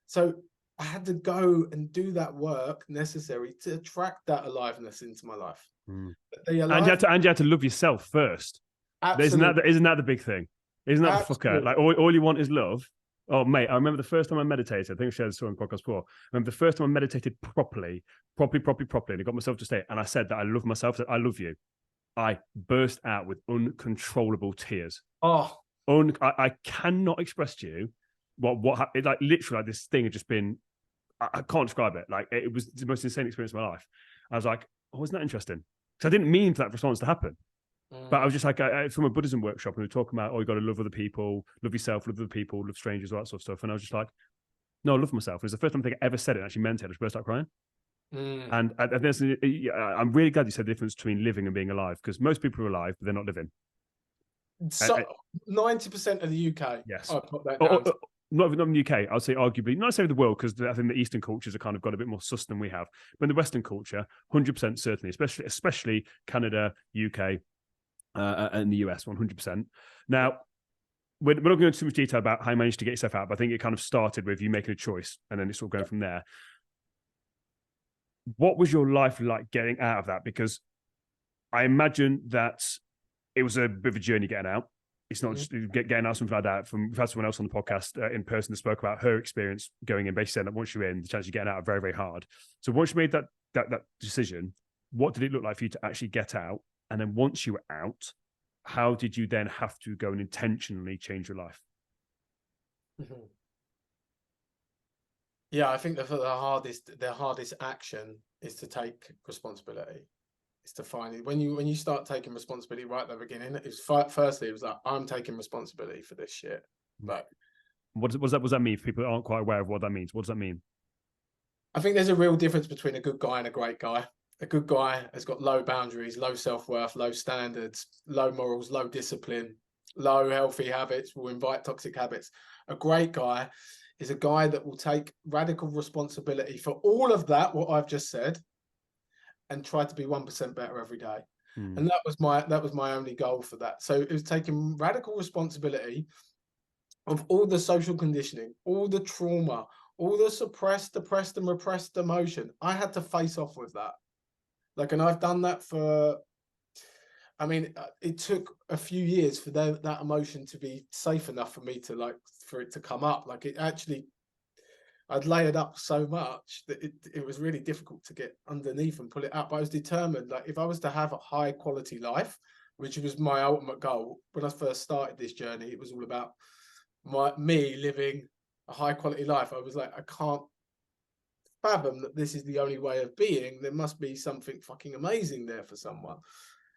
So I had to go and do that work necessary to attract that aliveness into my life. Mm. The And you had to love yourself first. Absolutely. Isn't that the big thing? Isn't that the fucker? Like all you want is love. Oh, mate, I remember the first time I meditated. I think I shared this story on the podcast before. I remember the first time I meditated properly, and I got myself to stay. And I said that I love myself, that I love you. I burst out with uncontrollable tears. Oh, I cannot express to you what happened. Like literally, like this thing had just been. I can't describe it. Like it was the most insane experience of my life. I was like, oh, isn't that interesting? Because I didn't mean for that response to happen. But I was just like, from a Buddhism workshop, and we were talking about, oh, you got to love other people, love yourself, love other people, love strangers, all that sort of stuff. And I was just like, no, I love myself. It was the first time I think I ever said it and actually meant it. I just burst out crying. And I'm really glad you said the difference between living and being alive, because most people are alive, but they're not living. So 90% of the UK. Yes. I put that down. Not in the UK, I'd say arguably, not necessarily the world, because I think the Eastern cultures are kind of got a bit more sus than we have. But in the Western culture, 100% certainly, especially Canada, UK, and the US, 100%. Now, we're not going into too much detail about how you managed to get yourself out, but I think it kind of started with you making a choice, and then it's all going from there. What was your life like getting out of that? Because I imagine that it was a bit of a journey getting out. It's not just getting out something like that. We've had someone else on the podcast in person that spoke about her experience going in, basically saying that once you're in, the chance of getting out are very, very hard. So once you made that decision, what did it look like for you to actually get out? And then once you were out, how did you then have to go and intentionally change your life? Yeah, I think the hardest action is to take responsibility. It's to find it. When you start taking responsibility right at the beginning, firstly it was like, I'm taking responsibility for this shit. Like, what does that mean for people that aren't quite aware of what that means? What does that mean? I think there's a real difference between a good guy and a great guy. A good guy has got low boundaries, low self-worth, low standards, low morals, low discipline, low healthy habits, will invite toxic habits. A great guy is a guy that will take radical responsibility for all of that, what I've just said, and try to be 1% better every day. And that was my only goal for that. So it was taking radical responsibility of all the social conditioning, all the trauma, all the suppressed, depressed, and repressed emotion. I had to face off with that. Like, and I've done that for, I mean, it took a few years for that emotion to be safe enough for me to, like, for it to come up. Like, it actually, I'd layered up so much that it was really difficult to get underneath and pull it up. But I was determined, like, if I was to have a high quality life, which was my ultimate goal when I first started this journey, it was all about me living a high quality life. I was like, I can't fathom that this is the only way of being. There must be something fucking amazing there for someone.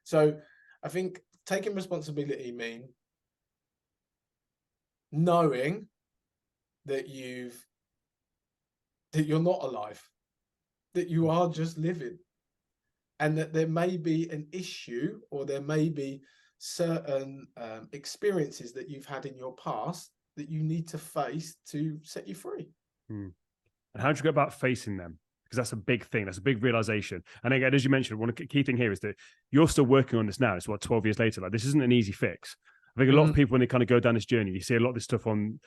So I think taking responsibility means knowing that you're not alive, that you are just living, and that there may be an issue, or there may be certain experiences that you've had in your past that you need to face to set you free. And how do you go about facing them? Because that's a big thing. That's a big realization. And again, as you mentioned, one key thing here is that you're still working on this now. It's 12 years later. Like, this isn't an easy fix. I think a lot of people, when they kind of go down this journey, you see a lot of this stuff on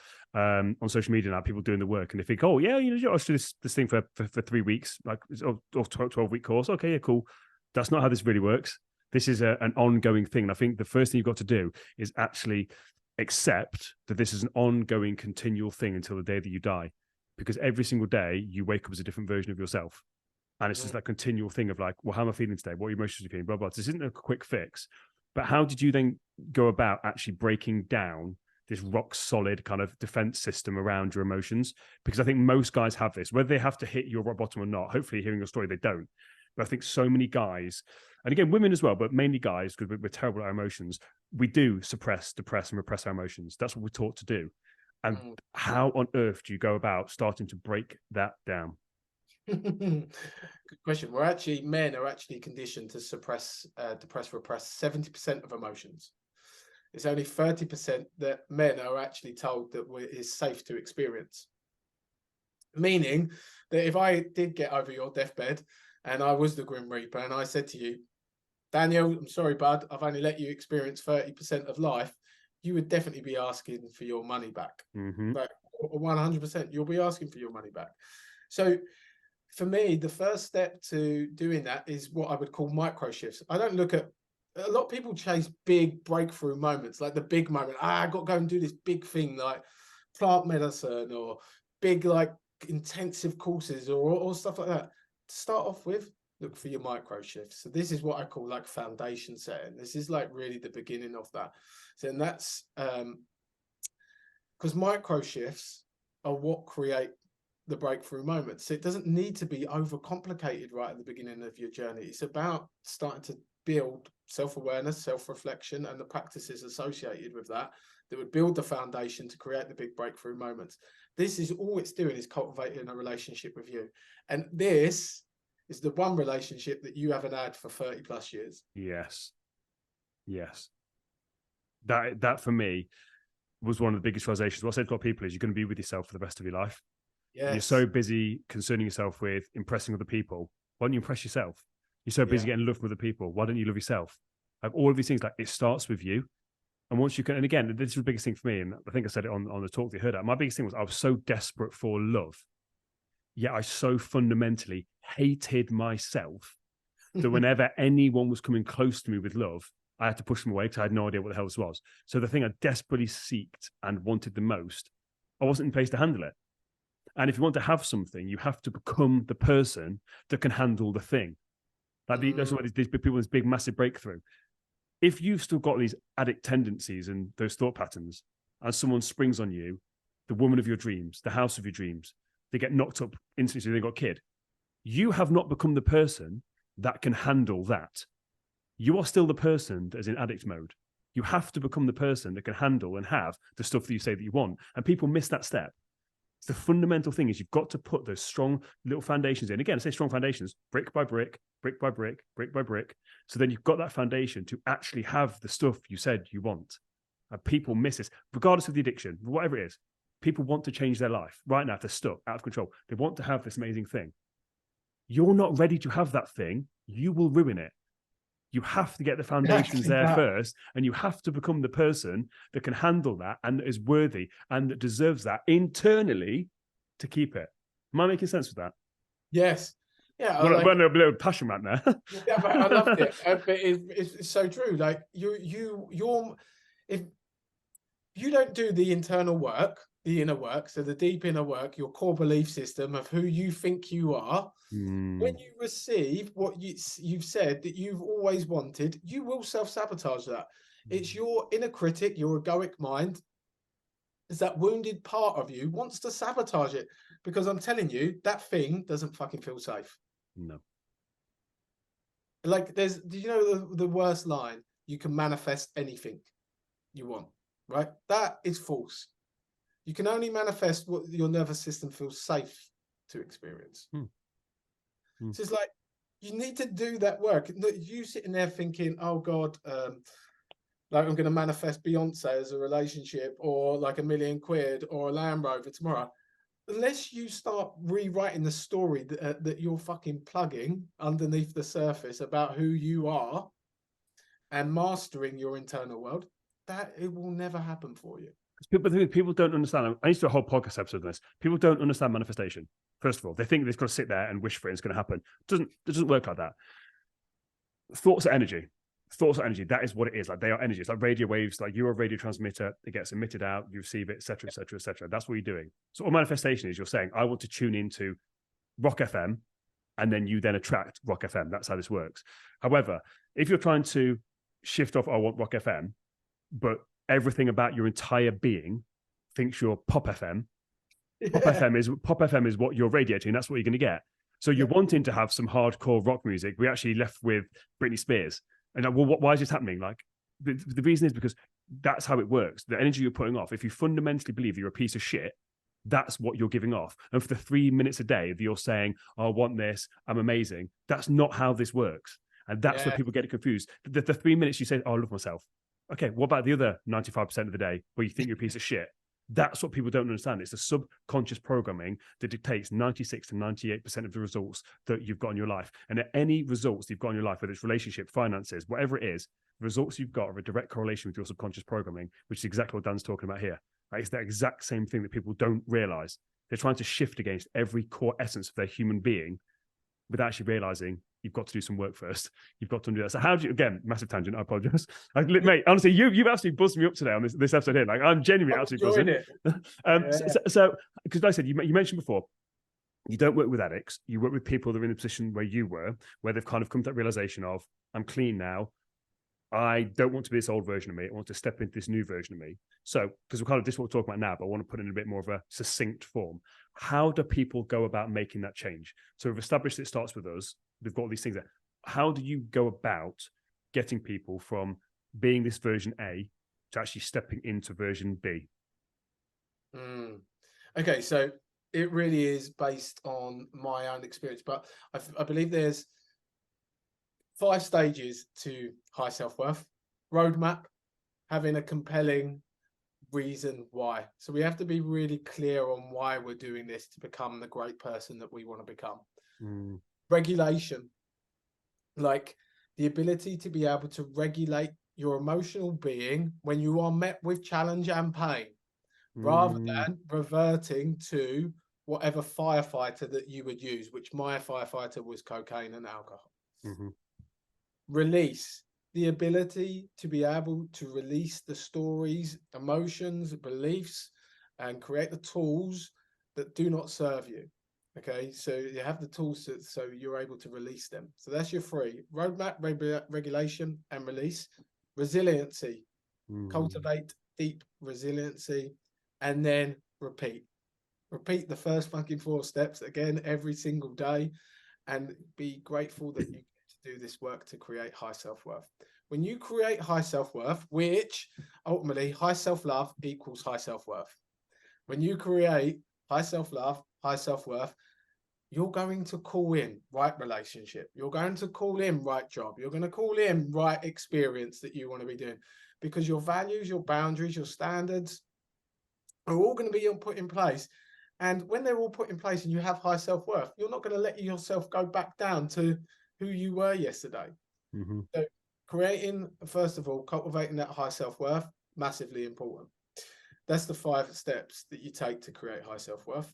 social media now, people doing the work, and they think, oh yeah, I'll do this thing for 3 weeks, like, or 12-week course. Okay, yeah, cool. That's not how this really works. This is an ongoing thing. And I think the first thing you've got to do is actually accept that this is an ongoing, continual thing until the day that you die. Because every single day you wake up as a different version of yourself. And it's just that continual thing of like, well, how am I feeling today? What emotions are you feeling? Blah, blah. This isn't a quick fix. But how did you then go about actually breaking down this rock solid kind of defense system around your emotions? Because I think most guys have this, whether they have to hit your rock bottom or not. Hopefully, hearing your story, they don't. But I think so many guys, and again, women as well, but mainly guys, because we're terrible at our emotions, we do suppress, depress, and repress our emotions. That's what we're taught to do. And how on earth do you go about starting to break that down? Good question. Men are actually conditioned to suppress, depress, repress 70% of emotions. It's only 30% that men are actually told that it is safe to experience. Meaning that if I did get over your deathbed and I was the Grim Reaper and I said to you, Daniel, I'm sorry, bud, I've only let you experience 30% of life, you would definitely be asking for your money back. Like, 100%. You'll be asking for your money back. So for me, the first step to doing that is what I would call micro shifts. I don't look at, a lot of people chase big breakthrough moments, like the big moment. I got to go and do this big thing like plant medicine or big like intensive courses or stuff like that. To start off with, look for your micro shifts. So this is what I call like foundation setting. This is like really the beginning of that. So and that's because micro shifts are what create the breakthrough moments. So it doesn't need to be overcomplicated right at the beginning of your journey. It's about starting to build self-awareness, self-reflection, and the practices associated with that would build the foundation to create the big breakthrough moments. This is all it's doing, is cultivating a relationship with you. And this is the one relationship that you haven't had for 30 plus years. Yes. That for me was one of the biggest realizations. What I said to a lot of people is you're going to be with yourself for the rest of your life. Yes. You're so busy concerning yourself with impressing other people. Why don't you impress yourself? You're so busy getting love from other people. Why don't you love yourself? Like all of these things, like it starts with you. And once you can, and again, this is the biggest thing for me. And I think I said it on the talk that you heard at. My biggest thing was I was so desperate for love. Yet I so fundamentally hated myself that whenever anyone was coming close to me with love, I had to push them away because I had no idea what the hell this was. So the thing I desperately sought and wanted the most, I wasn't in place to handle it. And if you want to have something, you have to become the person that can handle the thing. Like that's why these people, this big, massive breakthrough. If you've still got these addict tendencies and those thought patterns, and someone springs on you, the woman of your dreams, the house of your dreams, they get knocked up instantly, so they got a kid. You have not become the person that can handle that. You are still the person that is in addict mode. You have to become the person that can handle and have the stuff that you say that you want. And people miss that step. It's the fundamental thing is you've got to put those strong little foundations in. Again, I say strong foundations, brick by brick, brick by brick, brick by brick. So then you've got that foundation to actually have the stuff you said you want. And people miss this, regardless of the addiction, whatever it is. People want to change their life right now. If they're stuck, out of control, they want to have this amazing thing. You're not ready to have that thing. You will ruin it. You have to get the foundations there first, and you have to become the person that can handle that and is worthy and that deserves that internally to keep it. Am I making sense with that? Yes. Yeah. Well, like, a little passion right there. Yeah, but I loved it. But it's so true. Like you're if you don't do the internal work, the inner work, so the deep inner work, your core belief system of who you think you are, when you receive what you've said that you've always wanted, you will self-sabotage that. It's your inner critic, your egoic mind, is that wounded part of you wants to sabotage it, because I'm telling you, that thing doesn't fucking feel safe. No. Like do you know the worst line? You can manifest anything you want, right? That is false. You can only manifest what your nervous system feels safe to experience. So it's like, you need to do that work. You sitting there thinking, oh God, like I'm going to manifest Beyonce as a relationship, or like £1 million or a Land Rover tomorrow. Unless you start rewriting the story that you're fucking plugging underneath the surface about who you are and mastering your internal world, that it will never happen for you. People don't understand. I used to do a whole podcast episode on this. People don't understand manifestation. First of all, they think they've got to sit there and wish for it and it's going to happen. It doesn't work like that. Thoughts are energy. Thoughts are energy. That is what it is. Like they are energy. It's like radio waves. Like you're a radio transmitter. It gets emitted out. You receive it, etc., etc., etc. That's what you're doing. So all manifestation is you're saying, I want to tune into Rock FM, and then you then attract Rock FM. That's how this works. However, if you're trying to shift off, I want Rock FM, but everything about your entire being thinks you're Pop FM. Pop FM is what you're radiating. That's what you're going to get. So you're wanting to have some hardcore rock music. We actually left with Britney Spears. And like, well, why is this happening? Like the reason is because that's how it works. The energy you're putting off, if you fundamentally believe you're a piece of shit, that's what you're giving off. And for the 3 minutes a day that you're saying, oh, I want this, I'm amazing, that's not how this works. And that's where people get it confused. The 3 minutes you say, oh, I love myself. Okay, what about the other 95% of the day where you think you're a piece of shit? That's what people don't understand. It's the subconscious programming that dictates 96 to 98% of the results that you've got in your life. And any results you've got in your life, whether it's relationship, finances, whatever it is, the results you've got are a direct correlation with your subconscious programming, which is exactly what Dan's talking about here. Like, it's that exact same thing that people don't realize. They're trying to shift against every core essence of their human being without actually realizing you've got to do some work first. You've got to do that. So how do you, again, massive tangent, I apologize. Mate, honestly, you've absolutely buzzed me up today on this episode here. Like, I'm genuinely absolutely buzzing. So, because like I said, you mentioned before, you don't work with addicts. You work with people that are in the position where you were, where they've kind of come to that realization of, I'm clean now. I don't want to be this old version of me. I want to step into this new version of me. So, because we're kind of this is what we're talking about now, but I want to put it in a bit more of a succinct form. How do people go about making that change? So we've established it starts with us. We've got all these things there. How do you go about getting people from being this version A to actually stepping into version B? Okay, so it really is based on my own experience, but I believe there's 5 stages to high self-worth. Roadmap, having a compelling reason why. So we have to be really clear on why we're doing this to become the great person that we want to become. Regulation, like the ability to be able to regulate your emotional being when you are met with challenge and pain, rather than reverting to whatever firefighter that you would use, which my firefighter was cocaine and alcohol. Release, the ability to be able to release the stories, emotions, beliefs, and create the tools that do not serve you. Okay, so you have the tools so you're able to release them. So that's your 3: roadmap, regulation, and release. Resiliency, cultivate deep resiliency, and then repeat. Repeat the first fucking 4 steps again every single day, and be grateful that you do this work to create high self-worth. When you create high self-worth, which ultimately high self-love equals high self-worth. When you create high self-love, high self-worth, you're going to call in right relationship. You're going to call in right job. You're going to call in right experience that you want to be doing, because your values, your boundaries, your standards are all going to be put in place. And when they're all put in place and you have high self-worth, you're not going to let yourself go back down to who you were yesterday. So creating, first of all, cultivating that high self-worth, massively important. That's the 5 steps that you take to create high self-worth.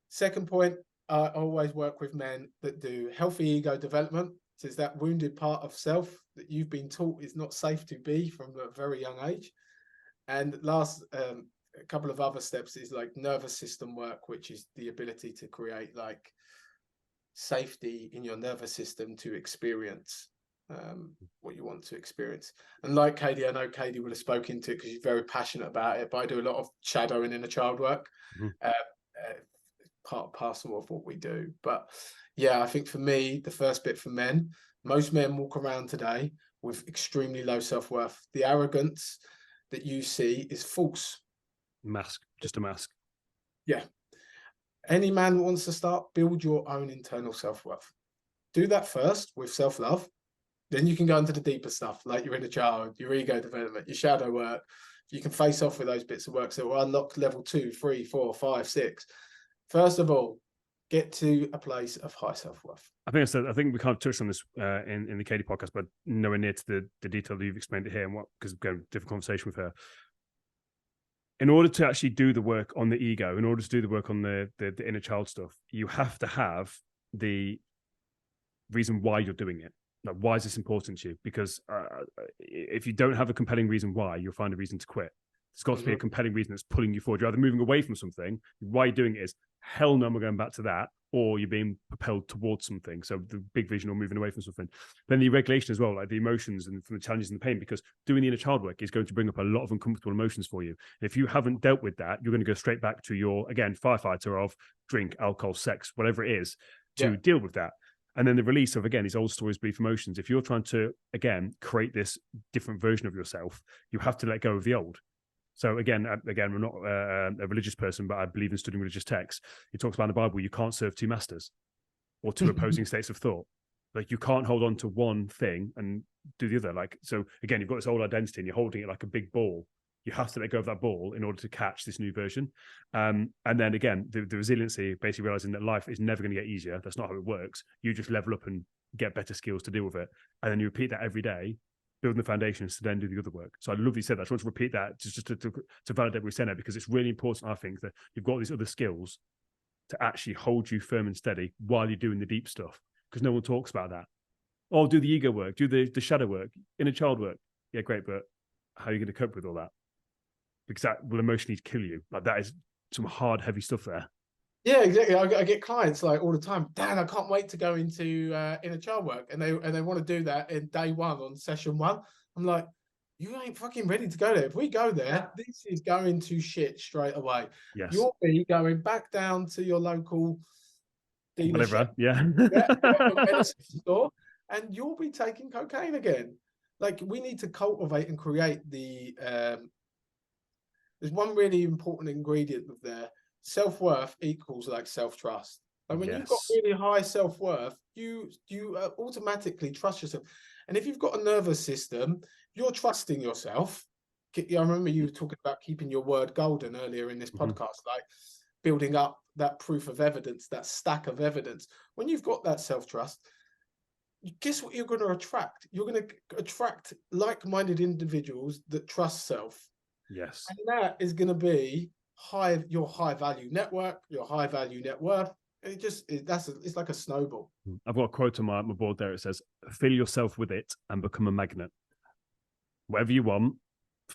Second point, I always work with men that do healthy ego development. So it's that wounded part of self that you've been taught is not safe to be from a very young age. And last, a couple of other steps is like nervous system work, which is the ability to create like safety in your nervous system to experience what you want to experience. And like Katie, I know Katie would have spoken to it because she's very passionate about it, but I do a lot of shadowing inner child work, part and parcel of what we do. But yeah, I think for me, the first bit for men, most men walk around today with extremely low self-worth. The arrogance that you see is false. Mask, just a mask. Yeah. Any man that wants to start, build your own internal self-worth. Do that first with self-love. Then you can go into the deeper stuff, like your inner child, your ego development, your shadow work. You can face off with those bits of work. So we'll unlock level 2, 3, 4, 5, 6. First of all, get to a place of high self-worth. I think we kind of touched on this in the Katie podcast, but nowhere near to the detail that you've explained it here, and because we're going different conversation with her. In order to actually do the work on the ego, in order to do the work on the inner child stuff, you have to have the reason why you're doing it. Like, why is this important to you? Because if you don't have a compelling reason why, you'll find a reason to quit. There's got to be a compelling reason that's pulling you forward. You're either moving away from something, why you're doing it is, hell no, we're going back to that, or you're being propelled towards something. So the big vision or moving away from something. Then the regulation as well, like the emotions and from the challenges and the pain, because doing the inner child work is going to bring up a lot of uncomfortable emotions for you. If you haven't dealt with that, you're going to go straight back to your, again, firefighter of drink, alcohol, sex, whatever it is, to deal with that. And then the release of, again, these old stories, belief, emotions. If you're trying to, again, create this different version of yourself, you have to let go of the old. So again, we're not a religious person, but I believe in studying religious texts. It talks about in the Bible, you can't serve 2 masters or 2 opposing states of thought. Like, you can't hold on to one thing and do the other. Like, so again, you've got this old identity and you're holding it like a big ball. You have to let go of that ball in order to catch this new version. And then again, the resiliency, basically realizing that life is never going to get easier. That's not how it works. You just level up and get better skills to deal with it. And then you repeat that every day. building the foundations to then do the other work. So I love that you said that. I just want to repeat that just to validate what we said there, because it's really important, I think, that you've got these other skills to actually hold you firm and steady while you're doing the deep stuff, because no one talks about that. Oh, do the ego work, do the shadow work, inner child work. Yeah, great, but how are you going to cope with all that? Because that will emotionally kill you. Like, that is some hard, heavy stuff there. Yeah, exactly. I get clients like all the time. Dan, I can't wait to go into inner child work, and they want to do that in day one on session one. I'm like, you ain't fucking ready to go there. If we go there, this is going to shit straight away. Yes, You'll be going back down to your local dealership, medicine store, and you'll be taking cocaine again. Like, we need to cultivate and create the. There's one really important ingredient of there. Self-worth equals like self-trust. And when you've got really high self-worth, you automatically trust yourself. And if you've got a nervous system, you're trusting yourself. I remember you were talking about keeping your word golden earlier in this podcast, like building up that proof of evidence, that stack of evidence. When you've got that self-trust, guess what you're going to attract? You're going to attract like-minded individuals that trust self. Yes. And that is going to be your high value network, your high value net worth. It's like a snowball. I've got a quote on my board there. It says, fill yourself with it and become a magnet. Whatever you want,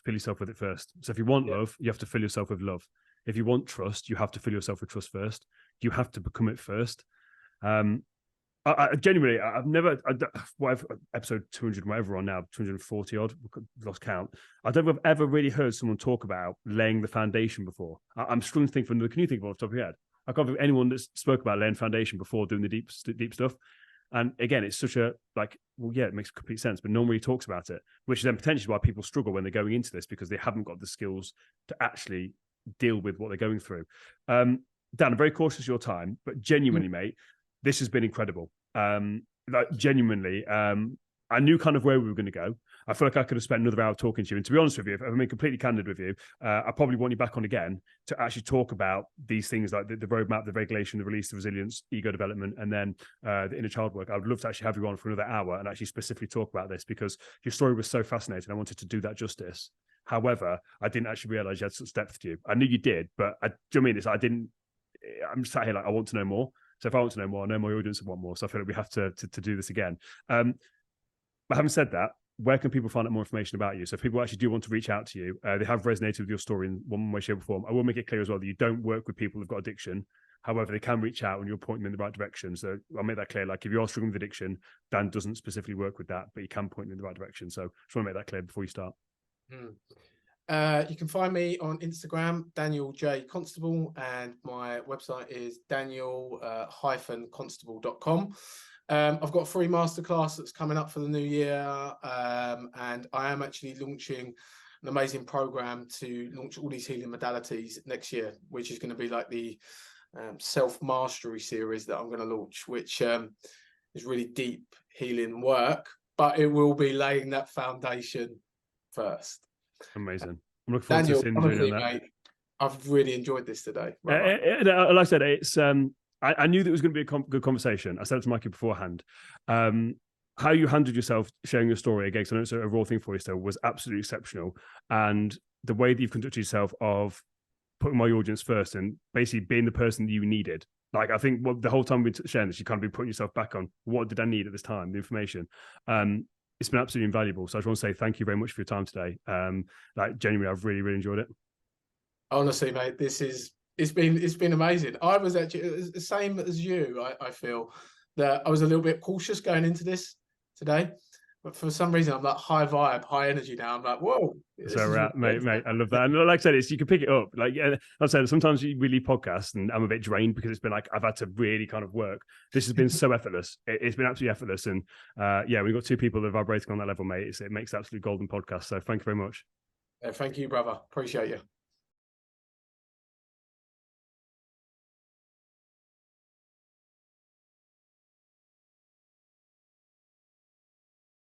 fill yourself with it first. So if you want love, you have to fill yourself with love. If you want trust, you have to fill yourself with trust first. You have to become it first. I genuinely, I've never, episode 200, whatever we're on now, 240 odd, lost count. I don't think I've ever really heard someone talk about laying the foundation before. I'm struggling to think for another. Can you think of off the top of your head? I can't think of anyone that spoke about laying foundation before doing the deep stuff. And again, it's such a, like, well, yeah, it makes complete sense, but no one really talks about it, which is then potentially why people struggle when they're going into this, because they haven't got the skills to actually deal with what they're going through. Dan, I'm very cautious of your time, but genuinely, mate, this has been incredible. Like, genuinely, I knew kind of where we were going to go. I feel like I could have spent another hour talking to you. And to be honest with you, if I'm being completely candid with you, I probably want you back on again to actually talk about these things, like the roadmap, the regulation, the release, the resilience, ego development, and then the inner child work. I would love to actually have you on for another hour and actually specifically talk about this, because your story was so fascinating. I wanted to do that justice. However, I didn't actually realize you had such depth to you. I knew you did, but do you know what I mean? I'm sat here like, I want to know more. So if I want to know more, I know my audience will want more. So I feel like we have to do this again. But having said that, where can people find out more information about you? So if people actually do want to reach out to you, they have resonated with your story in one way, shape, or form. I will make it clear as well that you don't work with people who've got addiction. However, they can reach out and you'll point them in the right direction. So I'll make that clear. Like, if you are struggling with addiction, Dan doesn't specifically work with that, but you can point them in the right direction. So just want to make that clear before you start. You can find me on Instagram, Daniel J Constable, and my website is daniel-constable.com. I've got a free masterclass that's coming up for the new year, and I am actually launching an amazing program to launch all these healing modalities next year, which is going to be like the self-mastery series that I'm going to launch, which is really deep healing work, but it will be laying that foundation first. Amazing. I'm looking forward to seeing you that. Mate, I've really enjoyed this today. Like I said, it's I knew that it was going to be a good conversation. I said it to Mikey beforehand. How you handled yourself sharing your story again, because I know it's a raw thing for you still, was absolutely exceptional. And the way that you've conducted yourself of putting my audience first and basically being the person that you needed. Like, I think the whole time we've been sharing this, you kind of been putting yourself back on, what did I need at this time, the information. It's been absolutely invaluable. So I just want to say thank you very much for your time today. Like, genuinely, I've really, really enjoyed it. Honestly, mate, it's been amazing. I was actually the same as you. I feel that I was a little bit cautious going into this today, but for some reason I'm like high vibe, high energy now. I'm like, whoa. So mate, I love that. And like I said, you can pick it up. Like, yeah, I said, sometimes we leave podcasts and I'm a bit drained because it's been like, I've had to really kind of work. This has been so effortless. It's been absolutely effortless. And yeah, we've got two people that are vibrating on that level, mate. It makes absolute golden podcast. So thank you very much. Thank you, brother. Appreciate you.